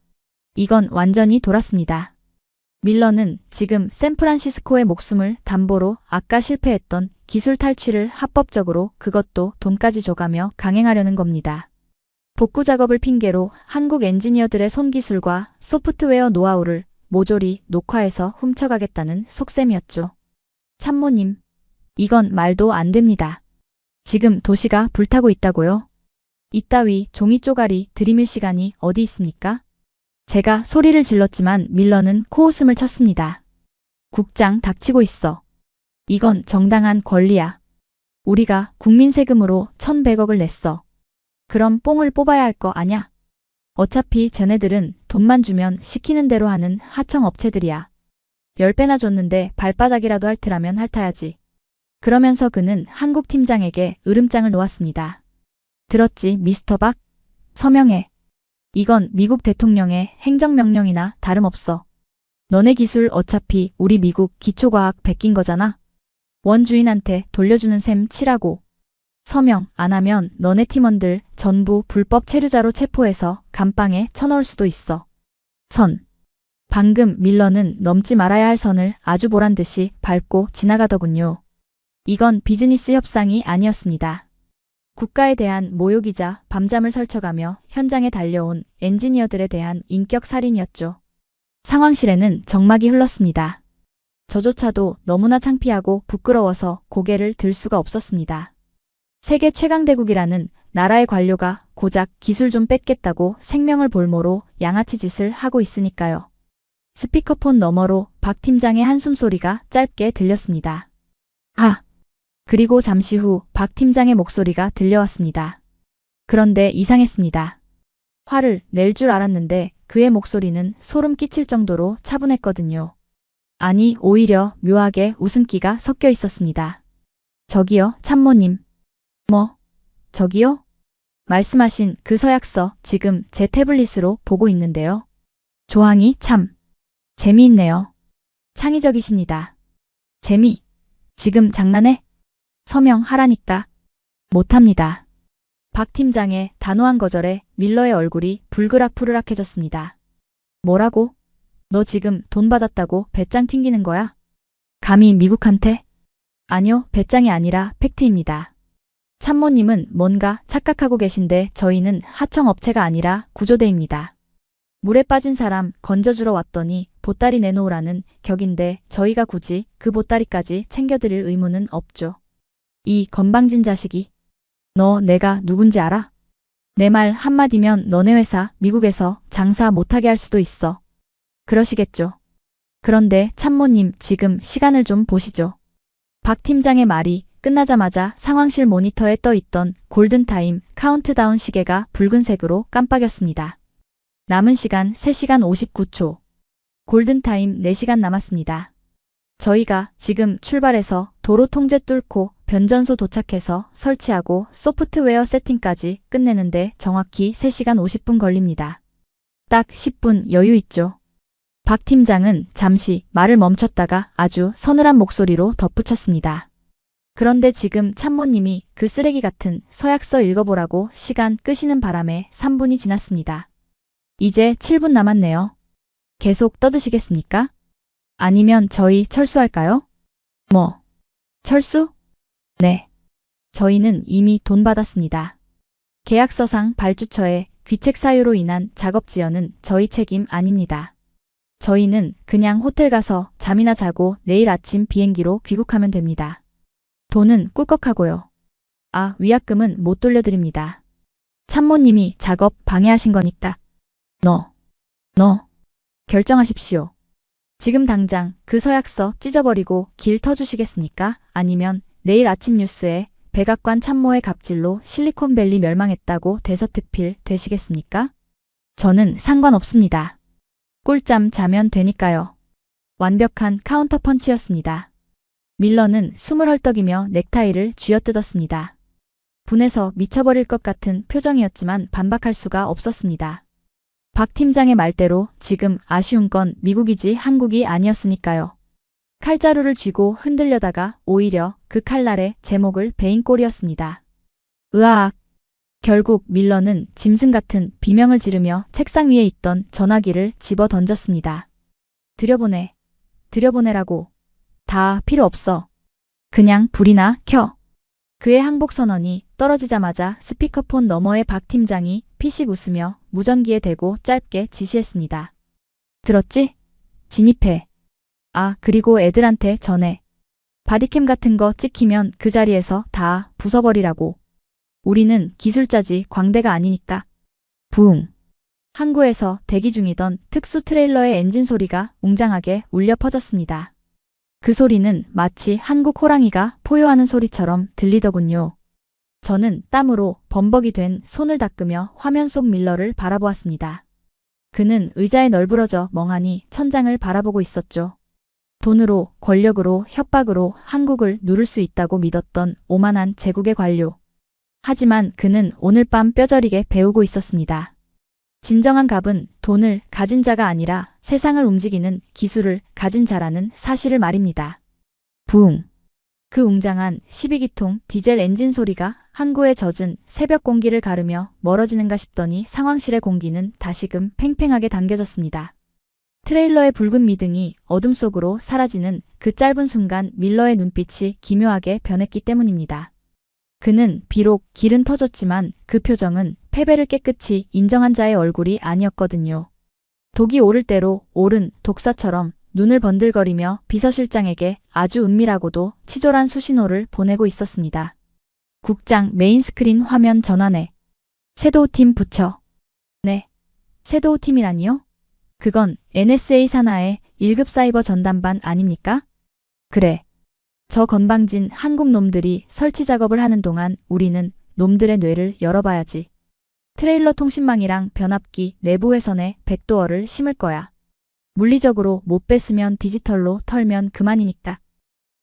이건 완전히 돌았습니다. 밀러는 지금 샌프란시스코의 목숨을 담보로 아까 실패했던 기술 탈취를 합법적으로 그것도 돈까지 줘가며 강행하려는 겁니다. 복구 작업을 핑계로 한국 엔지니어들의 손기술과 소프트웨어 노하우를 모조리 녹화해서 훔쳐가겠다는 속셈이었죠. 참모님, 이건 말도 안 됩니다. 지금 도시가 불타고 있다고요? 이따위 종이 쪼가리 들이밀 시간이 어디 있습니까? 제가 소리를 질렀지만 밀러는 코웃음을 쳤습니다. 국장 닥치고 있어. 이건 정당한 권리야. 우리가 국민 세금으로 1,100억을 냈어. 그럼 뽕을 뽑아야 할 거 아냐? 어차피 쟤네들은 돈만 주면 시키는 대로 하는 하청업체들이야. 10배나 줬는데 발바닥이라도 핥으라면 핥아야지. 그러면서 그는 한국 팀장에게 으름장을 놓았습니다. 들었지, 미스터 박? 서명해. 이건 미국 대통령의 행정명령이나 다름없어. 너네 기술 어차피 우리 미국 기초과학 베낀 거잖아. 원주인한테 돌려주는 셈 치라고. 서명 안 하면 너네 팀원들 전부 불법 체류자로 체포해서 감방에 쳐넣을 수도 있어. 선. 방금 밀러는 넘지 말아야 할 선을 아주 보란듯이 밟고 지나가더군요. 이건 비즈니스 협상이 아니었습니다. 국가에 대한 모욕이자 밤잠을 설쳐가며 현장에 달려온 엔지니어들에 대한 인격 살인이었죠. 상황실에는 정막이 흘렀습니다. 저조차도 너무나 창피하고 부끄러워서 고개를 들 수가 없었습니다. 세계 최강대국이라는 나라의 관료가 고작 기술 좀 뺏겠다고 생명을 볼모로 양아치 짓을 하고 있으니까요. 스피커폰 너머로 박 팀장의 한숨소리가 짧게 들렸습니다. 아! 그리고 잠시 후 박 팀장의 목소리가 들려왔습니다. 그런데 이상했습니다. 화를 낼 줄 알았는데 그의 목소리는 소름 끼칠 정도로 차분했거든요. 아니, 오히려 묘하게 웃음기가 섞여 있었습니다. 저기요, 참모님. 뭐? 저기요? 말씀하신 그 서약서 지금 제 태블릿으로 보고 있는데요. 조항이 참 재미있네요. 창의적이십니다. 재미? 지금 장난해? 서명하라니까. 못합니다. 박 팀장의 단호한 거절에 밀러의 얼굴이 불그락푸르락해졌습니다. 뭐라고? 너 지금 돈 받았다고 배짱 튕기는 거야? 감히 미국한테? 아니요, 배짱이 아니라 팩트입니다. 참모님은 뭔가 착각하고 계신데 저희는 하청업체가 아니라 구조대입니다. 물에 빠진 사람 건져주러 왔더니 보따리 내놓으라는 격인데 저희가 굳이 그 보따리까지 챙겨드릴 의무는 없죠. 이 건방진 자식이. 너 내가 누군지 알아? 내 말 한마디면 너네 회사 미국에서 장사 못하게 할 수도 있어. 그러시겠죠. 그런데 참모님 지금 시간을 좀 보시죠. 박 팀장의 말이 끝나자마자 상황실 모니터에 떠있던 골든타임 카운트다운 시계가 붉은색으로 깜빡였습니다. 남은 시간 3시간 59초. 골든타임 4시간 남았습니다. 저희가 지금 출발해서 도로 통제 뚫고 변전소 도착해서 설치하고 소프트웨어 세팅까지 끝내는데 정확히 3시간 50분 걸립니다. 딱 10분 여유 있죠. 박 팀장은 잠시 말을 멈췄다가 아주 서늘한 목소리로 덧붙였습니다. 그런데 지금 참모님이 그 쓰레기 같은 서약서 읽어보라고 시간 끄시는 바람에 3분이 지났습니다. 이제 7분 남았네요. 계속 떠드시겠습니까? 아니면 저희 철수할까요? 뭐? 철수? 네. 저희는 이미 돈 받았습니다. 계약서상 발주처의 귀책 사유로 인한 작업 지연은 저희 책임 아닙니다. 저희는 그냥 호텔 가서 잠이나 자고 내일 아침 비행기로 귀국하면 됩니다. 돈은 꿀꺽하고요. 아, 위약금은 못 돌려드립니다. 참모님이 작업 방해하신 거니까. 너. 결정하십시오. 지금 당장 그 서약서 찢어버리고 길 터주시겠습니까? 아니면 내일 아침 뉴스에 백악관 참모의 갑질로 실리콘밸리 멸망했다고 대서특필 되시겠습니까? 저는 상관없습니다. 꿀잠 자면 되니까요. 완벽한 카운터 펀치였습니다. 밀러는 숨을 헐떡이며 넥타이를 쥐어뜯었습니다. 분해서 미쳐버릴 것 같은 표정이었지만 반박할 수가 없었습니다. 박 팀장의 말대로 지금 아쉬운 건 미국이지 한국이 아니었으니까요. 칼자루를 쥐고 흔들려다가 오히려 그 칼날에 제목을 베인 꼴이었습니다. 으아악. 결국 밀러는 짐승 같은 비명을 지르며 책상 위에 있던 전화기를 집어 던졌습니다. 들여보내라고. 다 필요 없어. 그냥 불이나 켜. 그의 항복 선언이 떨어지자마자 스피커폰 너머의 박 팀장이 피식 웃으며 무전기에 대고 짧게 지시했습니다. 들었지? 진입해. 아, 그리고 애들한테 전해. 바디캠 같은 거 찍히면 그 자리에서 다 부숴버리라고. 우리는 기술자지 광대가 아니니까. 부웅. 항구에서 대기 중이던 특수 트레일러의 엔진 소리가 웅장하게 울려 퍼졌습니다. 그 소리는 마치 한국 호랑이가 포효하는 소리처럼 들리더군요. 저는 땀으로 범벅이 된 손을 닦으며 화면 속 밀러를 바라보았습니다. 그는 의자에 널브러져 멍하니 천장을 바라보고 있었죠. 돈으로, 권력으로, 협박으로 한국을 누를 수 있다고 믿었던 오만한 제국의 관료. 하지만 그는 오늘 밤 뼈저리게 배우고 있었습니다. 진정한 갑은 돈을 가진 자가 아니라 세상을 움직이는 기술을 가진 자라는 사실을 말입니다. 부웅. 그 웅장한 12기통 디젤 엔진 소리가 항구에 젖은 새벽 공기를 가르며 멀어지는가 싶더니 상황실의 공기는 다시금 팽팽하게 당겨졌습니다. 트레일러의 붉은 미등이 어둠 속으로 사라지는 그 짧은 순간 밀러의 눈빛이 기묘하게 변했기 때문입니다. 그는 비록 길은 터졌지만 그 표정은 패배를 깨끗이 인정한 자의 얼굴이 아니었거든요. 독이 오를 대로 오른 독사처럼 눈을 번들거리며 비서실장에게 아주 은밀하고도 치졸한 수신호를 보내고 있었습니다. 국장 메인스크린 화면 전환에 섀도우팀 붙여. 네. 섀도우팀이라니요? 그건 NSA 산하의 1급 사이버 전담반 아닙니까? 그래. 저 건방진 한국 놈들이 설치 작업을 하는 동안 우리는 놈들의 뇌를 열어봐야지. 트레일러 통신망이랑 변압기 내부 회선에 백도어를 심을 거야. 물리적으로 못 뺐으면 디지털로 털면 그만이니까.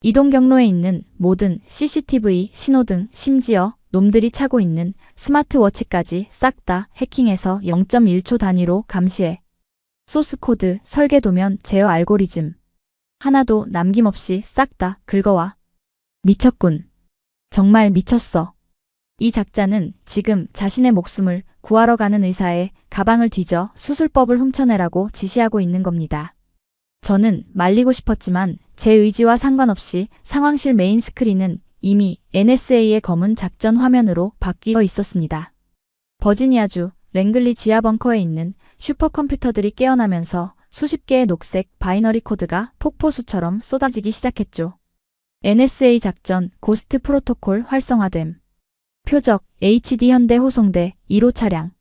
이동 경로에 있는 모든 CCTV, 신호등, 심지어 놈들이 차고 있는 스마트워치까지 싹 다 해킹해서 0.1초 단위로 감시해. 소스코드, 설계도면 제어 알고리즘. 하나도 남김없이 싹 다 긁어와. 미쳤군. 정말 미쳤어. 이 작자는 지금 자신의 목숨을 구하러 가는 의사의 가방을 뒤져 수술법을 훔쳐내라고 지시하고 있는 겁니다. 저는 말리고 싶었지만 제 의지와 상관없이 상황실 메인 스크린은 이미 NSA의 검은 작전 화면으로 바뀌어 있었습니다. 버지니아주 랭글리 지하 벙커에 있는 슈퍼컴퓨터들이 깨어나면서 수십 개의 녹색 바이너리 코드가 폭포수처럼 쏟아지기 시작했죠. NSA 작전 고스트 프로토콜 활성화됨. 표적 HD 현대 호송대 1호 차량.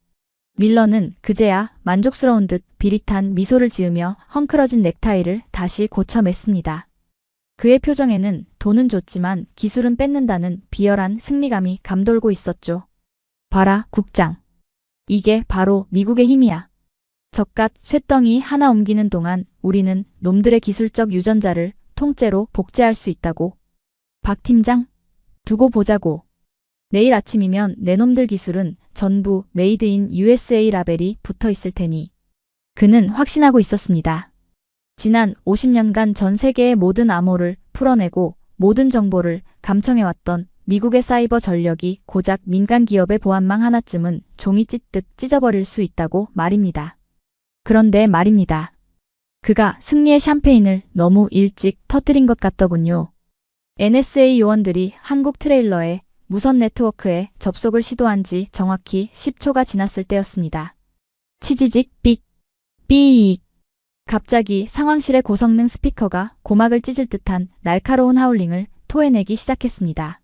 밀러는 그제야 만족스러운 듯 비릿한 미소를 지으며 헝클어진 넥타이를 다시 고쳐 맸습니다. 그의 표정에는 돈은 줬지만 기술은 뺏는다는 비열한 승리감이 감돌고 있었죠. 봐라, 국장. 이게 바로 미국의 힘이야. 젓갓 쇳덩이 하나 옮기는 동안 우리는 놈들의 기술적 유전자를 통째로 복제할 수 있다고. 박 팀장? 두고 보자고. 내일 아침이면 내 놈들 기술은 전부 메이드 인 USA 라벨이 붙어 있을 테니. 그는 확신하고 있었습니다. 지난 50년간 전 세계의 모든 암호를 풀어내고 모든 정보를 감청해왔던 미국의 사이버 전력이 고작 민간 기업의 보안망 하나쯤은 종이 찢듯 찢어버릴 수 있다고 말입니다. 그런데 말입니다. 그가 승리의 샴페인을 너무 일찍 터뜨린 것 같더군요. NSA 요원들이 한국 트레일러에 무선 네트워크에 접속을 시도한 지 정확히 10초가 지났을 때였습니다. 치지직 삑, 삑. 갑자기 상황실의 고성능 스피커가 고막을 찢을 듯한 날카로운 하울링을 토해내기 시작했습니다.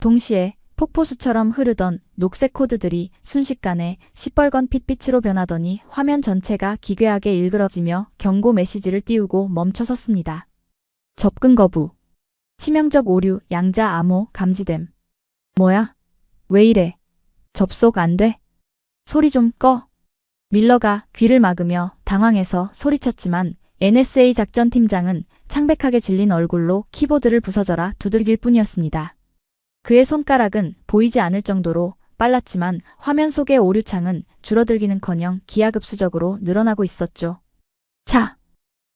동시에 폭포수처럼 흐르던 녹색 코드들이 순식간에 시뻘건 핏빛으로 변하더니 화면 전체가 기괴하게 일그러지며 경고 메시지를 띄우고 멈춰섰습니다. 접근 거부. 치명적 오류, 양자 암호 감지됨. 뭐야? 왜 이래? 접속 안 돼? 소리 좀 꺼. 밀러가 귀를 막으며 당황해서 소리쳤지만 NSA 작전팀장은 창백하게 질린 얼굴로 키보드를 부서져라 두들길 뿐이었습니다. 그의 손가락은 보이지 않을 정도로 빨랐지만 화면 속의 오류창은 줄어들기는커녕 기하급수적으로 늘어나고 있었죠.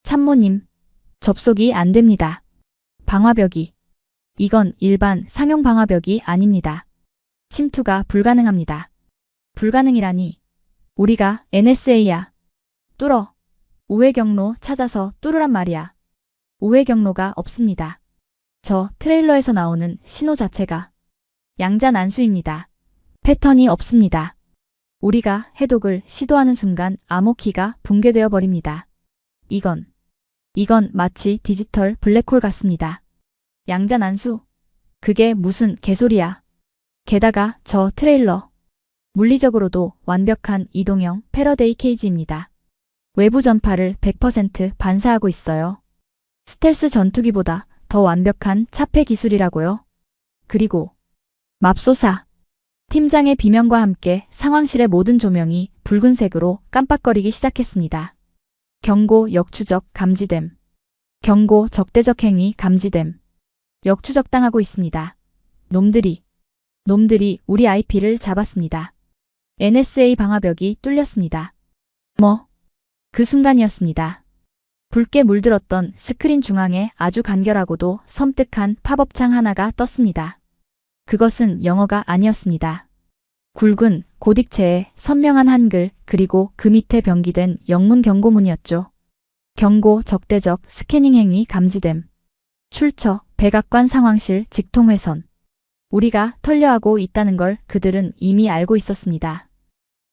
참모님. 접속이 안 됩니다. 방화벽이. 이건 일반 상용 방화벽이 아닙니다. 침투가 불가능합니다. 불가능이라니. 우리가 NSA야. 뚫어. 우회 경로 찾아서 뚫으란 말이야. 우회 경로가 없습니다. 저 트레일러에서 나오는 신호 자체가 양자난수입니다. 패턴이 없습니다. 우리가 해독을 시도하는 순간 암호키가 붕괴되어 버립니다. 이건 마치 디지털 블랙홀 같습니다. 양자난수? 그게 무슨 개소리야. 게다가 저 트레일러. 물리적으로도 완벽한 이동형 패러데이 케이지입니다. 외부 전파를 100% 반사하고 있어요. 스텔스 전투기보다 더 완벽한 차폐 기술이라고요. 그리고 맙소사. 팀장의 비명과 함께 상황실의 모든 조명이 붉은색으로 깜빡거리기 시작했습니다. 경고 역추적 감지됨. 경고 적대적 행위 감지됨. 역추적당하고 있습니다. 놈들이 우리 IP를 잡았습니다. NSA 방화벽이 뚫렸습니다. 그 순간이었습니다. 붉게 물들었던 스크린 중앙에 아주 간결하고도 섬뜩한 팝업창 하나가 떴습니다. 그것은 영어가 아니었습니다. 굵은 고딕체의 선명한 한글 그리고 그 밑에 병기된 영문 경고문이었죠. 경고 적대적 스캐닝 행위 감지됨. 출처 백악관 상황실 직통회선. 우리가 털려하고 있다는 걸 그들은 이미 알고 있었습니다.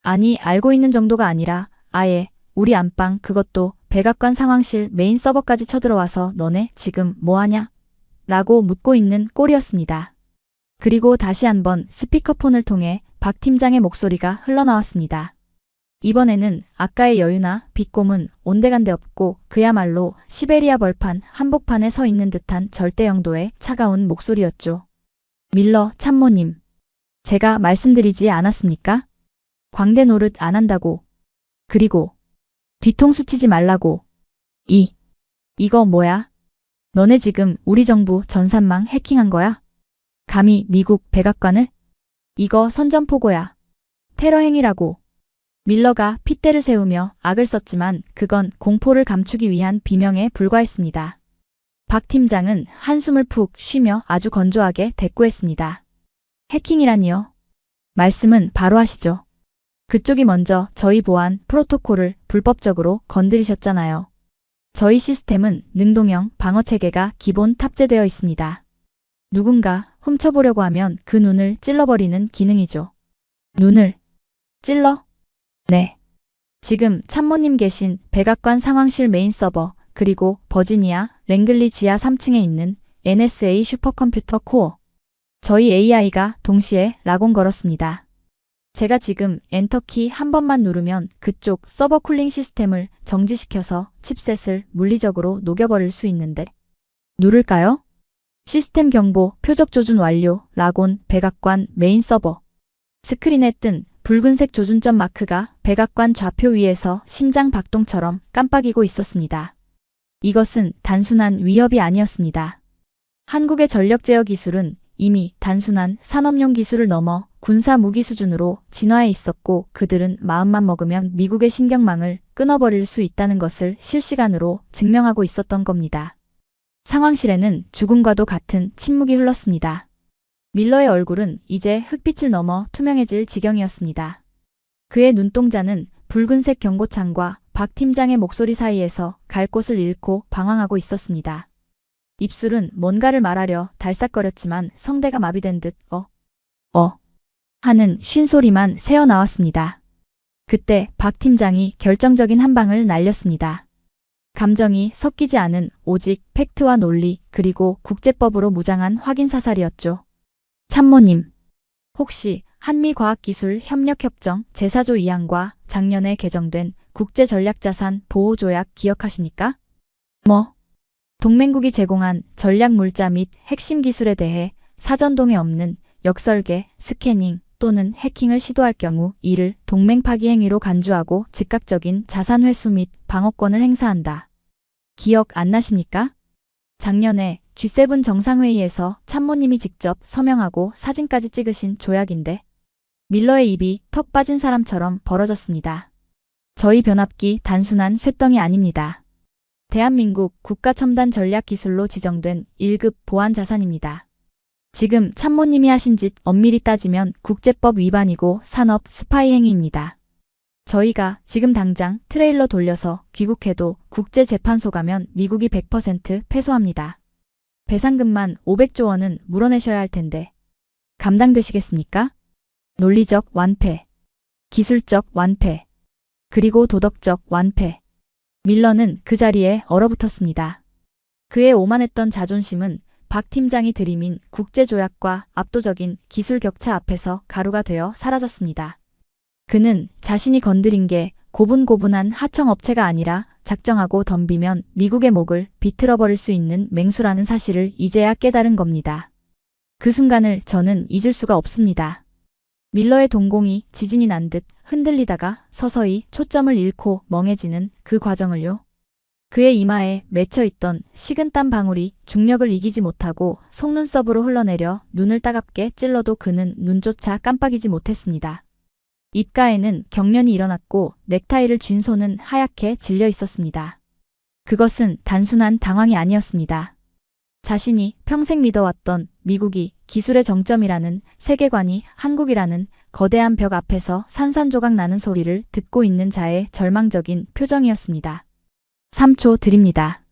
아니 알고 있는 정도가 아니라 아예 우리 안방 그것도 백악관 상황실 메인 서버까지 쳐들어와서 너네 지금 뭐하냐? 라고 묻고 있는 꼴이었습니다. 그리고 다시 한번 스피커폰을 통해 박 팀장의 목소리가 흘러나왔습니다. 이번에는 아까의 여유나 비꼬문 온데간데 없고 그야말로 시베리아 벌판 한복판에 서 있는 듯한 절대영도의 차가운 목소리였죠. 밀러 참모님, 제가 말씀드리지 않았습니까? 광대 노릇 안 한다고. 그리고 뒤통수 치지 말라고. 이거 뭐야? 너네 지금 우리 정부 전산망 해킹한 거야? 감히 미국 백악관을? 이거 선전포고야. 테러 행위라고. 밀러가 핏대를 세우며 악을 썼지만 그건 공포를 감추기 위한 비명에 불과했습니다. 박 팀장은 한숨을 푹 쉬며 아주 건조하게 대꾸했습니다. 해킹이라니요? 말씀은 바로 하시죠. 그쪽이 먼저 저희 보안 프로토콜을 불법적으로 건드리셨잖아요. 저희 시스템은 능동형 방어체계가 기본 탑재되어 있습니다. 누군가 훔쳐보려고 하면 그 눈을 찔러버리는 기능이죠. 눈을 찔러? 네. 지금 참모님 계신 백악관 상황실 메인 서버 그리고 버지니아 랭글리 지하 3층에 있는 NSA 슈퍼컴퓨터 코어. 저희 AI가 동시에 라곤 걸었습니다. 제가 지금 엔터키 한 번만 누르면 그쪽 서버 쿨링 시스템을 정지시켜서 칩셋을 물리적으로 녹여버릴 수 있는데. 누를까요? 시스템 경보 표적 조준 완료 라곤 백악관 메인 서버. 스크린에 뜬 붉은색 조준점 마크가 백악관 좌표 위에서 심장 박동처럼 깜빡이고 있었습니다. 이것은 단순한 위협이 아니었습니다. 한국의 전력 제어 기술은 이미 단순한 산업용 기술을 넘어 군사 무기 수준으로 진화해 있었고 그들은 마음만 먹으면 미국의 신경망을 끊어버릴 수 있다는 것을 실시간으로 증명하고 있었던 겁니다. 상황실에는 죽음과도 같은 침묵이 흘렀습니다. 밀러의 얼굴은 이제 흑빛을 넘어 투명해질 지경이었습니다. 그의 눈동자는 붉은색 경고창과 박 팀장의 목소리 사이에서 갈 곳을 잃고 방황하고 있었습니다. 입술은 뭔가를 말하려 달싹거렸지만 성대가 마비된 듯 하는 쉰소리만 새어나왔습니다. 그때 박 팀장이 결정적인 한 방을 날렸습니다. 감정이 섞이지 않은 오직 팩트와 논리 그리고 국제법으로 무장한 확인사살이었죠. 참모님, 혹시 한미과학기술협력협정 제4조 2항과 작년에 개정된 국제전략자산 보호조약 기억하십니까? 동맹국이 제공한 전략물자 및 핵심 기술에 대해 사전동에 없는 역설계, 스캐닝 또는 해킹을 시도할 경우 이를 동맹 파기 행위로 간주하고 즉각적인 자산 회수 및 방어권을 행사한다. 기억 안 나십니까? 작년에 G7 정상회의에서 참모님이 직접 서명하고 사진까지 찍으신 조약인데 밀러의 입이 턱 빠진 사람처럼 벌어졌습니다. 저희 변압기 단순한 쇳덩이 아닙니다. 대한민국 국가첨단 전략기술로 지정된 1급 보안 자산입니다. 지금 참모님이 하신 짓 엄밀히 따지면 국제법 위반이고 산업 스파이 행위입니다. 저희가 지금 당장 트레일러 돌려서 귀국해도 국제재판소 가면 미국이 100% 패소합니다. 배상금만 500조 원은 물어내셔야 할 텐데 감당되시겠습니까? 논리적 완패, 기술적 완패, 그리고 도덕적 완패. 밀러는 그 자리에 얼어붙었습니다. 그의 오만했던 자존심은 박 팀장이 들이민 국제조약과 압도적인 기술 격차 앞에서 가루가 되어 사라졌습니다. 그는 자신이 건드린 게 고분고분한 하청업체가 아니라 작정하고 덤비면 미국의 목을 비틀어버릴 수 있는 맹수라는 사실을 이제야 깨달은 겁니다. 그 순간을 저는 잊을 수가 없습니다. 밀러의 동공이 지진이 난 듯 흔들리다가 서서히 초점을 잃고 멍해지는 그 과정을요. 그의 이마에 맺혀있던 식은땀 방울이 중력을 이기지 못하고 속눈썹으로 흘러내려 눈을 따갑게 찔러도 그는 눈조차 깜빡이지 못했습니다. 입가에는 경련이 일어났고 넥타이를 쥔 손은 하얗게 질려 있었습니다. 그것은 단순한 당황이 아니었습니다. 자신이 평생 믿어왔던 미국이 기술의 정점이라는 세계관이 한국이라는 거대한 벽 앞에서 산산조각 나는 소리를 듣고 있는 자의 절망적인 표정이었습니다. 3초 드립니다.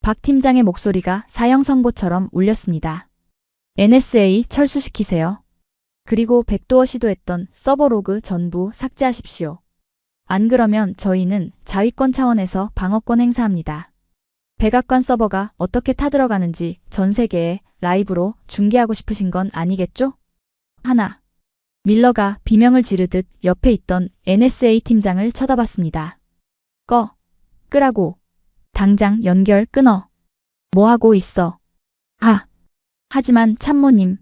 박 팀장의 목소리가 사형 선고처럼 울렸습니다. NSA 철수시키세요. 그리고 백도어 시도했던 서버 로그 전부 삭제하십시오. 안 그러면 저희는 자위권 차원에서 방어권 행사합니다. 백악관 서버가 어떻게 타들어가는지 전 세계에 라이브로 중계하고 싶으신 건 아니겠죠? 하나. 밀러가 비명을 지르듯 옆에 있던 NSA 팀장을 쳐다봤습니다. 끄라고. 당장 연결 끊어. 뭐하고 있어? 하지만 참모님.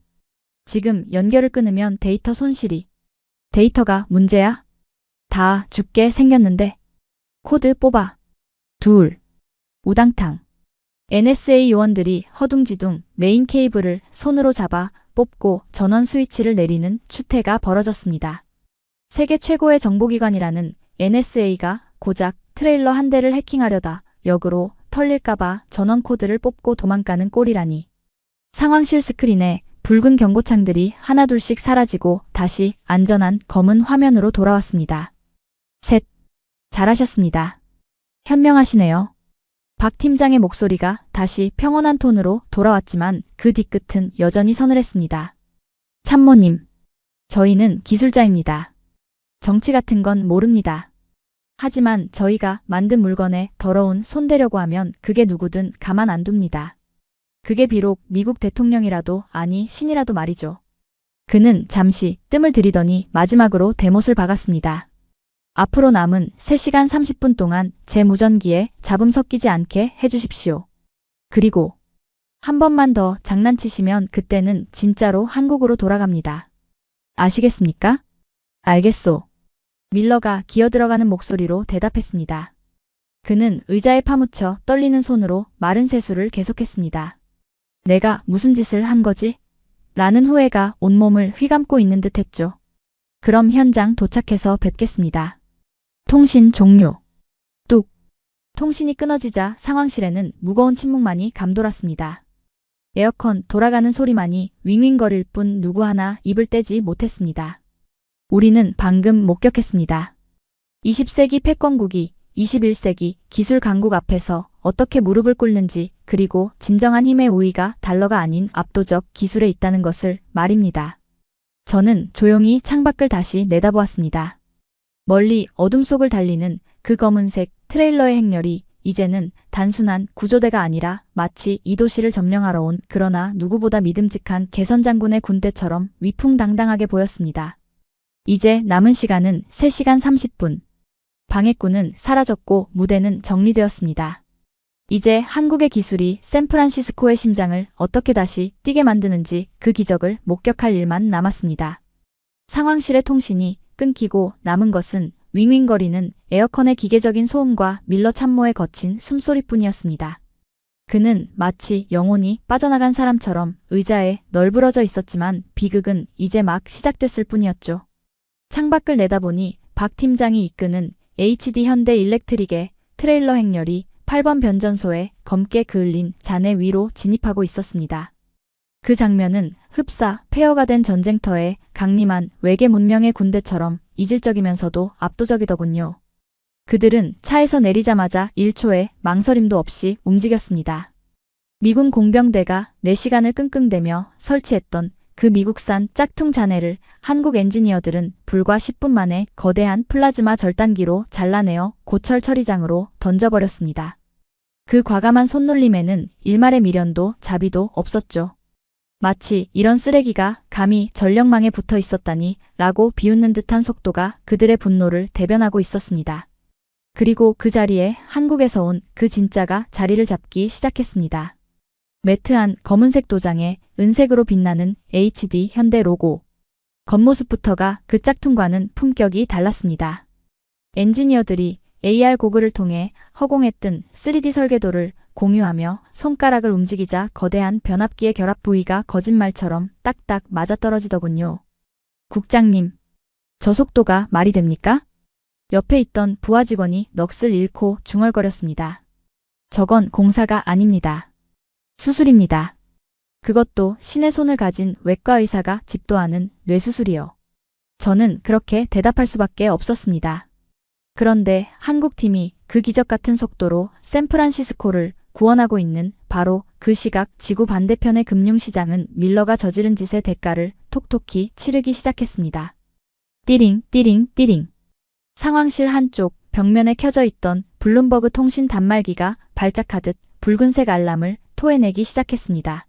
지금 연결을 끊으면 데이터 손실이. 데이터가 문제야? 다 죽게 생겼는데. 코드 뽑아. 우당탕. NSA 요원들이 허둥지둥 메인 케이블을 손으로 잡아 뽑고 전원 스위치를 내리는 추태가 벌어졌습니다. 세계 최고의 정보기관이라는 NSA가 고작 트레일러 한 대를 해킹하려다 역으로 털릴까봐 전원 코드를 뽑고 도망가는 꼴이라니. 상황실 스크린에 붉은 경고창들이 하나둘씩 사라지고 다시 안전한 검은 화면으로 돌아왔습니다. 셋. 잘하셨습니다. 현명하시네요. 박 팀장의 목소리가 다시 평온한 톤으로 돌아왔지만 그 뒤끝은 여전히 서늘했습니다. 참모님. 저희는 기술자입니다. 정치 같은 건 모릅니다. 하지만 저희가 만든 물건에 더러운 손 대려고 하면 그게 누구든 가만 안 둡니다. 그게 비록 미국 대통령이라도 아니 신이라도 말이죠. 그는 잠시 뜸을 들이더니 마지막으로 대못을 박았습니다. 앞으로 남은 3시간 30분 동안 제 무전기에 잡음 섞이지 않게 해주십시오. 그리고 한 번만 더 장난치시면 그때는 진짜로 한국으로 돌아갑니다. 아시겠습니까? 알겠소. 밀러가 기어들어가는 목소리로 대답했습니다. 그는 의자에 파묻혀 떨리는 손으로 마른 세수를 계속했습니다. 내가 무슨 짓을 한 거지? 라는 후회가 온몸을 휘감고 있는 듯 했죠. 그럼 현장 도착해서 뵙겠습니다. 통신 종료. 뚝. 통신이 끊어지자 상황실에는 무거운 침묵만이 감돌았습니다. 에어컨 돌아가는 소리만이 윙윙거릴 뿐 누구 하나 입을 떼지 못했습니다. 우리는 방금 목격했습니다. 20세기 패권국이 21세기 기술 강국 앞에서 어떻게 무릎을 꿇는지, 그리고 진정한 힘의 우위가 달러가 아닌 압도적 기술에 있다는 것을 말입니다. 저는 조용히 창밖을 다시 내다보았습니다. 멀리 어둠 속을 달리는 그 검은색 트레일러의 행렬이 이제는 단순한 구조대가 아니라 마치 이 도시를 점령하러 온 그러나 누구보다 믿음직한 개선장군의 군대처럼 위풍당당하게 보였습니다. 이제 남은 시간은 3시간 30분. 방해꾼은 사라졌고 무대는 정리되었습니다. 이제 한국의 기술이 샌프란시스코의 심장을 어떻게 다시 뛰게 만드는지 그 기적을 목격할 일만 남았습니다. 상황실의 통신이 끊기고 남은 것은 윙윙거리는 에어컨의 기계적인 소음과 밀러 참모의 거친 숨소리뿐이었습니다. 그는 마치 영혼이 빠져나간 사람처럼 의자에 널브러져 있었지만 비극은 이제 막 시작됐을 뿐이었죠. 창밖을 내다보니 박 팀장이 이끄는 HD 현대 일렉트릭의 트레일러 행렬이 8번 변전소에 검게 그을린 잔해 위로 진입하고 있었습니다. 그 장면은 흡사 폐허가 된 전쟁터에 강림한 외계 문명의 군대처럼 이질적이면서도 압도적이더군요. 그들은 차에서 내리자마자 1초의 망설임도 없이 움직였습니다. 미군 공병대가 4시간을 끙끙대며 설치했던 그 미국산 짝퉁 잔해를 한국 엔지니어들은 불과 10분 만에 거대한 플라즈마 절단기로 잘라내어 고철 처리장으로 던져버렸습니다. 그 과감한 손놀림에는 일말의 미련도 자비도 없었죠. 마치 이런 쓰레기가 감히 전력망에 붙어 있었다니 라고 비웃는 듯한 속도가 그들의 분노를 대변하고 있었습니다. 그리고 그 자리에 한국에서 온 그 진짜가 자리를 잡기 시작했습니다. 매트한 검은색 도장에 은색으로 빛나는 HD 현대 로고. 겉모습부터가 그 짝퉁과는 품격이 달랐습니다. 엔지니어들이 AR 고글을 통해 허공에 뜬 3D 설계도를 공유하며 손가락을 움직이자 거대한 변압기의 결합 부위가 거짓말처럼 딱딱 맞아떨어지더군요. 국장님. 저 속도가 말이 됩니까? 옆에 있던 부하 직원이 넋을 잃고 중얼거렸습니다. 저건 공사가 아닙니다. 수술입니다. 그것도 신의 손을 가진 외과 의사가 집도하는 뇌수술이요. 저는 그렇게 대답할 수밖에 없었습니다. 그런데 한국팀이 그 기적 같은 속도로 샌프란시스코를 구원하고 있는 바로 그 시각 지구 반대편의 금융시장은 밀러가 저지른 짓의 대가를 톡톡히 치르기 시작했습니다. 띠링 띠링 띠링. 상황실 한쪽 벽면에 켜져 있던 블룸버그 통신 단말기가 발작하듯 붉은색 알람을 토해내기 시작했습니다.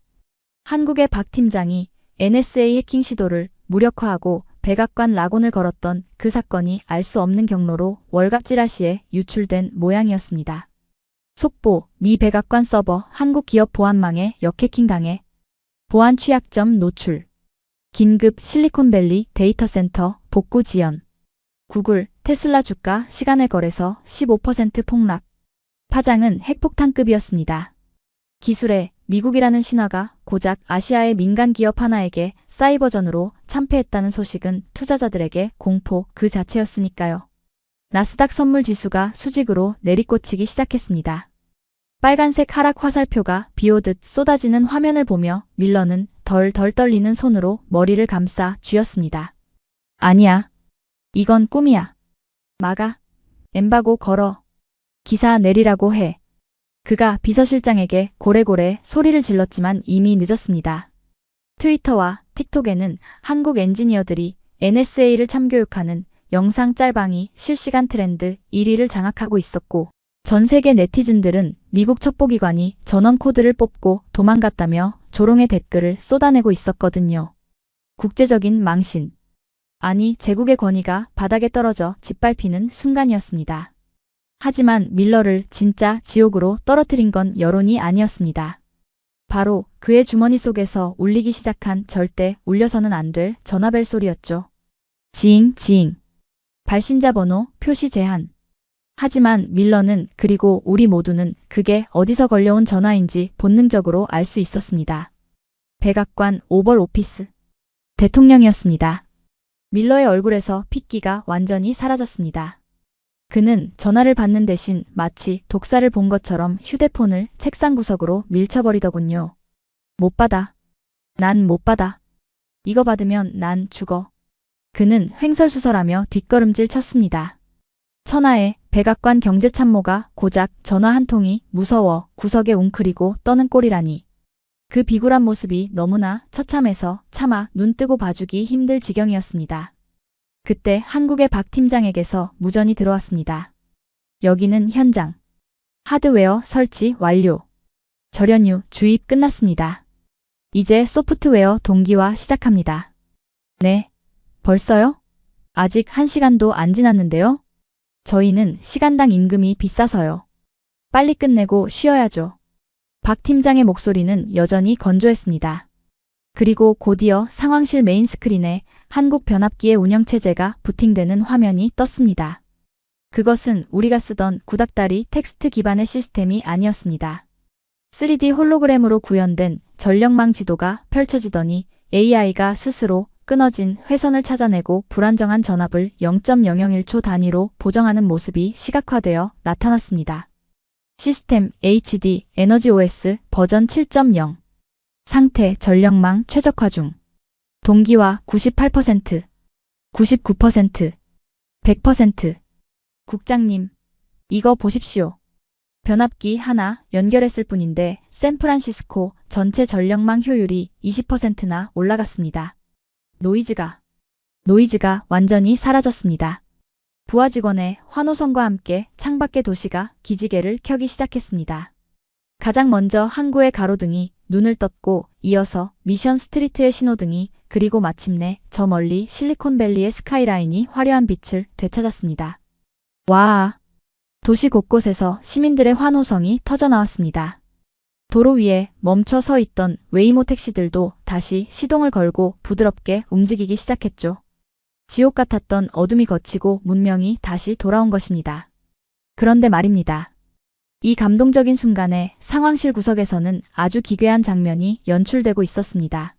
한국의 박 팀장이 NSA 해킹 시도를 무력화하고 백악관 낙원을 걸었던 그 사건이 알 수 없는 경로로 월갑 찌라시에 유출된 모양이었습니다. 속보, 미 백악관 서버 한국 기업 보안망에 역해킹 당해 보안 취약점 노출. 긴급 실리콘밸리 데이터 센터 복구 지연. 구글, 테슬라 주가 시간의 거래소 15% 폭락. 파장은 핵폭탄급이었습니다. 기술에 미국이라는 신화가 고작 아시아의 민간 기업 하나에게 사이버전으로 참패했다는 소식은 투자자들에게 공포 그 자체였으니까요. 나스닥 선물 지수가 수직으로 내리꽂히기 시작했습니다. 빨간색 하락 화살표가 비오듯 쏟아지는 화면을 보며 밀러는 덜덜 떨리는 손으로 머리를 감싸 쥐었습니다. 아니야. 이건 꿈이야. 막아. 엠바고 걸어. 기사 내리라고 해. 그가 비서실장에게 고래고래 소리를 질렀지만 이미 늦었습니다. 트위터와 틱톡에는 한국 엔지니어들이 NSA를 참교육하는 영상 짤방이 실시간 트렌드 1위를 장악하고 있었고 전 세계 네티즌들은 미국 첩보기관이 전원 코드를 뽑고 도망갔다며 조롱의 댓글을 쏟아내고 있었거든요. 국제적인 망신. 아니 제국의 권위가 바닥에 떨어져 짓밟히는 순간이었습니다. 하지만 밀러를 진짜 지옥으로 떨어뜨린 건 여론이 아니었습니다. 바로 그의 주머니 속에서 울리기 시작한 절대 울려서는 안 될 전화벨 소리였죠. 지잉 지잉. 발신자 번호 표시 제한. 하지만 밀러는 그리고 우리 모두는 그게 어디서 걸려온 전화인지 본능적으로 알 수 있었습니다. 백악관 오벌 오피스. 대통령이었습니다. 밀러의 얼굴에서 핏기가 완전히 사라졌습니다. 그는 전화를 받는 대신 마치 독사를 본 것처럼 휴대폰을 책상 구석으로 밀쳐버리더군요. 못 받아. 난 못 받아. 이거 받으면 난 죽어. 그는 횡설수설하며 뒷걸음질 쳤습니다. 천하의 백악관 경제참모가 고작 전화 한 통이 무서워 구석에 웅크리고 떠는 꼴이라니. 그 비굴한 모습이 너무나 처참해서 차마 눈 뜨고 봐주기 힘들 지경이었습니다. 그때 한국의 박 팀장에게서 무전이 들어왔습니다. 여기는 현장. 하드웨어 설치 완료. 절연유 주입 끝났습니다. 이제 소프트웨어 동기화 시작합니다. 네. 벌써요? 아직 1시간도 안 지났는데요? 저희는 시간당 임금이 비싸서요. 빨리 끝내고 쉬어야죠. 박 팀장의 목소리는 여전히 건조했습니다. 그리고 곧이어 상황실 메인 스크린에 한국 변압기의 운영체제가 부팅되는 화면이 떴습니다. 그것은 우리가 쓰던 구닥다리 텍스트 기반의 시스템이 아니었습니다. 3D 홀로그램으로 구현된 전력망 지도가 펼쳐지더니 AI가 스스로 끊어진 회선을 찾아내고 불안정한 전압을 0.001초 단위로 보정하는 모습이 시각화되어 나타났습니다. 시스템 HD 에너지 OS 버전 7.0. 상태 전력망 최적화 중. 동기화 98%, 99%, 100%. 국장님, 이거 보십시오. 변압기 하나 연결했을 뿐인데 샌프란시스코 전체 전력망 효율이 20%나 올라갔습니다. 노이즈가 완전히 사라졌습니다. 부하 직원의 환호성과 함께 창밖의 도시가 기지개를 켜기 시작했습니다. 가장 먼저 항구의 가로등이 눈을 떴고 이어서 미션 스트리트의 신호등이 그리고 마침내 저 멀리 실리콘밸리의 스카이라인이 화려한 빛을 되찾았습니다. 와! 도시 곳곳에서 시민들의 환호성이 터져나왔습니다. 도로 위에 멈춰 서 있던 웨이모 택시들도 다시 시동을 걸고 부드럽게 움직이기 시작했죠. 지옥 같았던 어둠이 걷히고 문명이 다시 돌아온 것입니다. 그런데 말입니다. 이 감동적인 순간에 상황실 구석에서는 아주 기괴한 장면이 연출되고 있었습니다.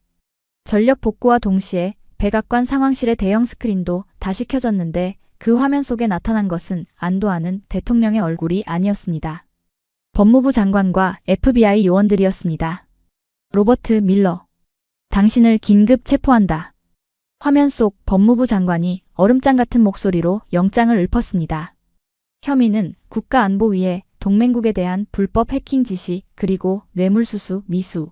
전력 복구와 동시에 백악관 상황실의 대형 스크린도 다시 켜졌는데 그 화면 속에 나타난 것은 안도하는 대통령의 얼굴이 아니었습니다. 법무부 장관과 FBI 요원들이었습니다. 로버트 밀러, 당신을 긴급 체포한다. 화면 속 법무부 장관이 얼음장 같은 목소리로 영장을 읊었습니다. 혐의는 국가안보위해 동맹국에 대한 불법 해킹 지시 그리고 뇌물수수, 미수.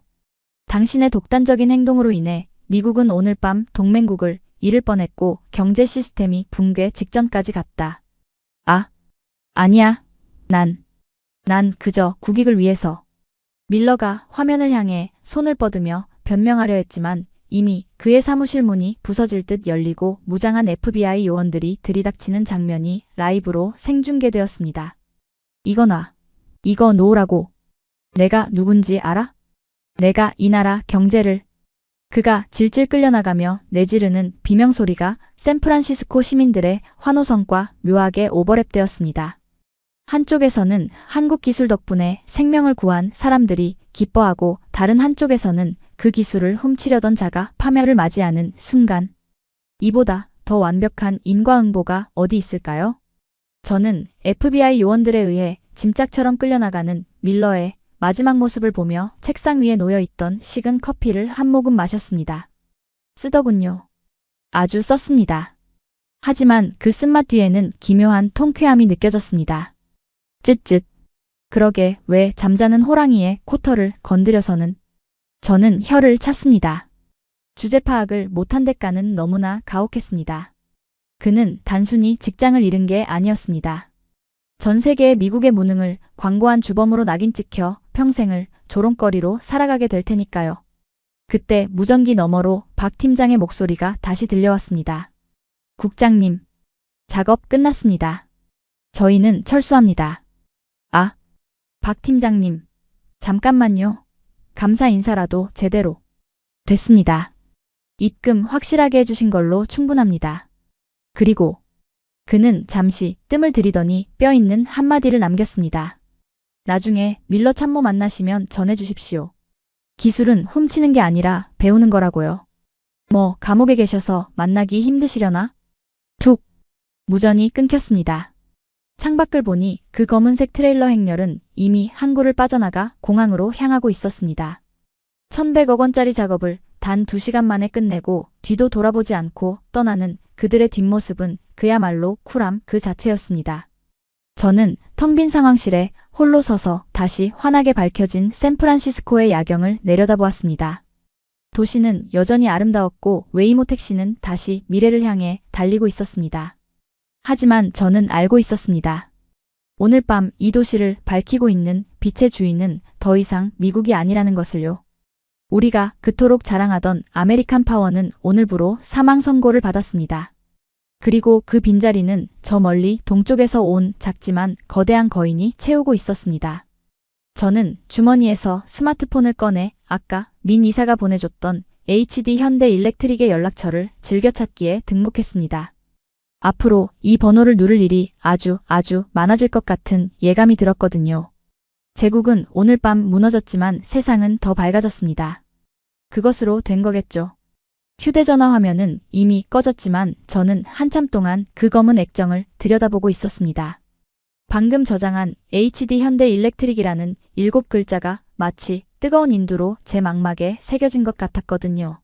당신의 독단적인 행동으로 인해 미국은 오늘 밤 동맹국을 잃을 뻔했고 경제 시스템이 붕괴 직전까지 갔다. 아니야. 난 그저 국익을 위해서. 밀러가 화면을 향해 손을 뻗으며 변명하려 했지만 이미 그의 사무실 문이 부서질 듯 열리고 무장한 FBI 요원들이 들이닥치는 장면이 라이브로 생중계되었습니다. 이거 놔. 이거 놓으라고. 내가 누군지 알아? 내가 이 나라 경제를. 그가 질질 끌려나가며 내지르는 비명소리가 샌프란시스코 시민들의 환호성과 묘하게 오버랩되었습니다. 한쪽에서는 한국 기술 덕분에 생명을 구한 사람들이 기뻐하고 다른 한쪽에서는 그 기술을 훔치려던 자가 파멸을 맞이하는 순간. 이보다 더 완벽한 인과응보가 어디 있을까요? 저는 FBI 요원들에 의해 짐짝처럼 끌려나가는 밀러의 마지막 모습을 보며 책상 위에 놓여있던 식은 커피를 한 모금 마셨습니다. 쓰더군요. 아주 썼습니다. 하지만 그 쓴맛 뒤에는 기묘한 통쾌함이 느껴졌습니다. 쯧쯧. 그러게 왜 잠자는 호랑이의 코털을 건드려서는. 저는 혀를 찼습니다. 주제 파악을 못한 대가는 너무나 가혹했습니다. 그는 단순히 직장을 잃은 게 아니었습니다. 전 세계의 미국의 무능을 광고한 주범으로 낙인 찍혀 평생을 조롱거리로 살아가게 될 테니까요. 그때 무전기 너머로 박 팀장의 목소리가 다시 들려왔습니다. 국장님, 작업 끝났습니다. 저희는 철수합니다. 박 팀장님, 잠깐만요. 감사 인사라도 제대로. 됐습니다. 입금 확실하게 해주신 걸로 충분합니다. 그리고 그는 잠시 뜸을 들이더니 뼈 있는 한마디를 남겼습니다. 나중에 밀러 참모 만나시면 전해주십시오. 기술은 훔치는 게 아니라 배우는 거라고요. 뭐 감옥에 계셔서 만나기 힘드시려나? 툭. 무전이 끊겼습니다. 창밖을 보니 그 검은색 트레일러 행렬은 이미 항구를 빠져나가 공항으로 향하고 있었습니다. 1,100억 원짜리 작업을 단 2시간 만에 끝내고 뒤도 돌아보지 않고 떠나는 그들의 뒷모습은 그야말로 쿨함 그 자체였습니다. 저는 텅 빈 상황실에 홀로 서서 다시 환하게 밝혀진 샌프란시스코의 야경을 내려다보았습니다. 도시는 여전히 아름다웠고 웨이모 택시는 다시 미래를 향해 달리고 있었습니다. 하지만 저는 알고 있었습니다. 오늘 밤 이 도시를 밝히고 있는 빛의 주인은 더 이상 미국이 아니라는 것을요. 우리가 그토록 자랑하던 아메리칸 파워는 오늘부로 사망 선고를 받았습니다. 그리고 그 빈자리는 저 멀리 동쪽에서 온 작지만 거대한 거인이 채우고 있었습니다. 저는 주머니에서 스마트폰을 꺼내 아까 민 이사가 보내줬던 HD 현대 일렉트릭의 연락처를 즐겨찾기에 등록했습니다. 앞으로 이 번호를 누를 일이 아주 많아질 것 같은 예감이 들었거든요. 제국은 오늘 밤 무너졌지만 세상은 더 밝아졌습니다. 그것으로 된 거겠죠. 휴대전화 화면은 이미 꺼졌지만 저는 한참 동안 그 검은 액정을 들여다보고 있었습니다. 방금 저장한 HD 현대 일렉트릭이라는 7글자가 마치 뜨거운 인두로 제 망막에 새겨진 것 같았거든요.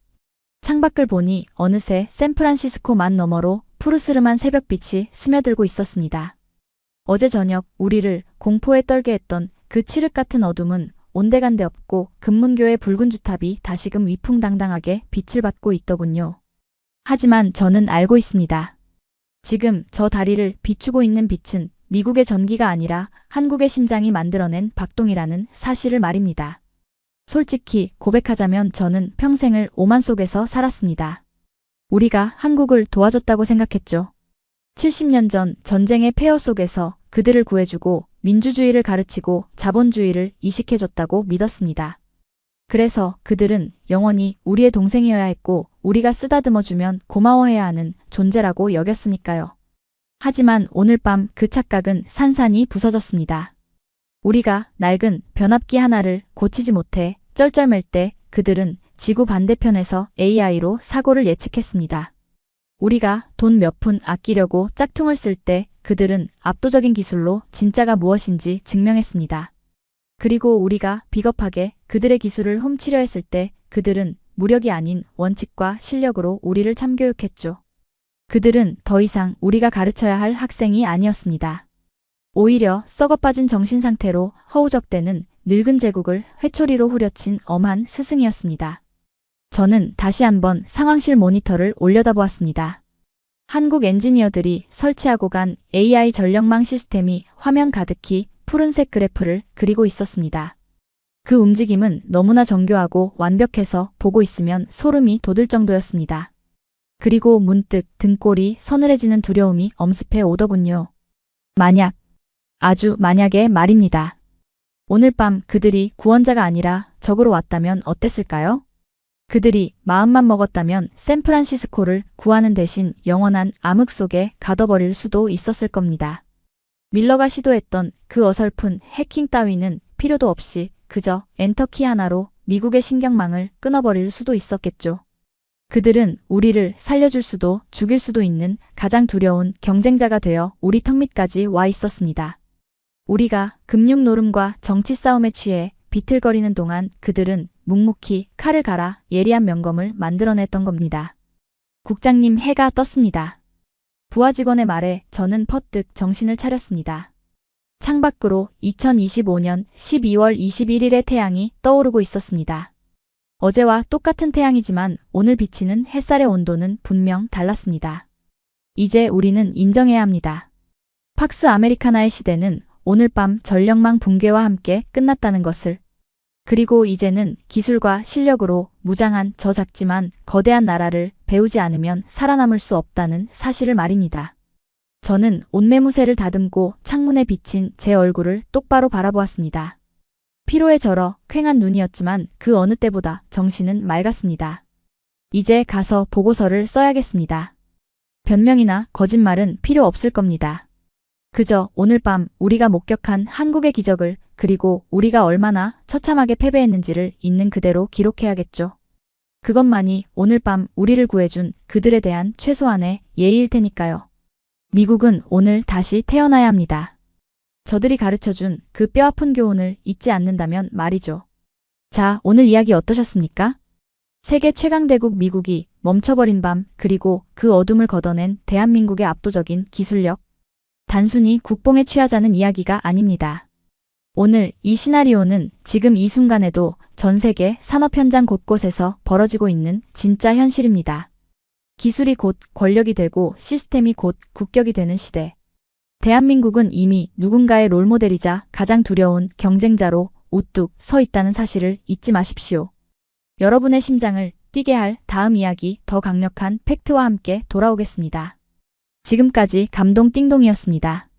창밖을 보니 어느새 샌프란시스코 만 너머로 푸르스름한 새벽빛이 스며들고 있었습니다. 어제 저녁 우리를 공포에 떨게 했던 그 칠흑 같은 어둠은 온데간데 없고 금문교의 붉은 주탑이 다시금 위풍당당하게 빛을 받고 있더군요. 하지만 저는 알고 있습니다. 지금 저 다리를 비추고 있는 빛은 미국의 전기가 아니라 한국의 심장이 만들어낸 박동이라는 사실을 말입니다. 솔직히 고백하자면 저는 평생을 오만 속에서 살았습니다. 우리가 한국을 도와줬다고 생각했죠. 70년 전 전쟁의 폐허 속에서 그들을 구해주고 민주주의를 가르치고 자본주의를 이식해줬다고 믿었습니다. 그래서 그들은 영원히 우리의 동생이어야 했고 우리가 쓰다듬어주면 고마워해야 하는 존재라고 여겼으니까요. 하지만 오늘 밤 그 착각은 산산이 부서졌습니다. 우리가 낡은 변압기 하나를 고치지 못해 쩔쩔맬 때 그들은 지구 반대편에서 AI로 사고를 예측했습니다. 우리가 돈 몇 푼 아끼려고 짝퉁을 쓸 때 그들은 압도적인 기술로 진짜가 무엇인지 증명했습니다. 그리고 우리가 비겁하게 그들의 기술을 훔치려 했을 때 그들은 무력이 아닌 원칙과 실력으로 우리를 참교육했죠. 그들은 더 이상 우리가 가르쳐야 할 학생이 아니었습니다. 오히려 썩어빠진 정신 상태로 허우적대는 늙은 제국을 회초리로 후려친 엄한 스승이었습니다. 저는 다시 한번 상황실 모니터를 올려다보았습니다. 한국 엔지니어들이 설치하고 간 AI 전력망 시스템이 화면 가득히 푸른색 그래프를 그리고 있었습니다. 그 움직임은 너무나 정교하고 완벽해서 보고 있으면 소름이 돋을 정도였습니다. 그리고 문득 등골이 서늘해지는 두려움이 엄습해 오더군요. 만약, 아주 만약에 말입니다. 오늘 밤 그들이 구원자가 아니라 적으로 왔다면 어땠을까요? 그들이 마음만 먹었다면 샌프란시스코를 구하는 대신 영원한 암흑 속에 가둬버릴 수도 있었을 겁니다. 밀러가 시도했던 그 어설픈 해킹 따위는 필요도 없이 그저 엔터키 하나로 미국의 신경망을 끊어버릴 수도 있었겠죠. 그들은 우리를 살려줄 수도 죽일 수도 있는 가장 두려운 경쟁자가 되어 우리 턱 밑까지 와 있었습니다. 우리가 금융 노름과 정치 싸움에 취해 비틀거리는 동안 그들은 묵묵히 칼을 갈아 예리한 명검을 만들어냈던 겁니다. 국장님, 해가 떴습니다. 부하 직원의 말에 저는 퍼뜩 정신을 차렸습니다. 창밖으로 2025년 12월 21일의 태양이 떠오르고 있었습니다. 어제와 똑같은 태양이지만 오늘 비치는 햇살의 온도는 분명 달랐습니다. 이제 우리는 인정해야 합니다. 팍스 아메리카나의 시대는 오늘 밤 전력망 붕괴와 함께 끝났다는 것을. 그리고 이제는 기술과 실력으로 무장한 저 작지만 거대한 나라를 배우지 않으면 살아남을 수 없다는 사실을 말입니다. 저는 옷매무새를 다듬고 창문에 비친 제 얼굴을 똑바로 바라보았습니다. 피로에 절어 퀭한 눈이었지만 그 어느 때보다 정신은 맑았습니다. 이제 가서 보고서를 써야겠습니다. 변명이나 거짓말은 필요 없을 겁니다. 그저 오늘 밤 우리가 목격한 한국의 기적을 그리고 우리가 얼마나 처참하게 패배했는지를 있는 그대로 기록해야겠죠. 그것만이 오늘 밤 우리를 구해준 그들에 대한 최소한의 예의일 테니까요. 미국은 오늘 다시 태어나야 합니다. 저들이 가르쳐준 그 뼈아픈 교훈을 잊지 않는다면 말이죠. 자, 오늘 이야기 어떠셨습니까? 세계 최강대국 미국이 멈춰버린 밤 그리고 그 어둠을 걷어낸 대한민국의 압도적인 기술력. 단순히 국뽕에 취하자는 이야기가 아닙니다. 오늘 이 시나리오는 지금 이 순간에도 전 세계 산업 현장 곳곳에서 벌어지고 있는 진짜 현실입니다. 기술이 곧 권력이 되고 시스템이 곧 국격이 되는 시대. 대한민국은 이미 누군가의 롤모델이자 가장 두려운 경쟁자로 우뚝 서 있다는 사실을 잊지 마십시오. 여러분의 심장을 뛰게 할 다음 이야기 더 강력한 팩트와 함께 돌아오겠습니다. 지금까지 감동 띵동이었습니다.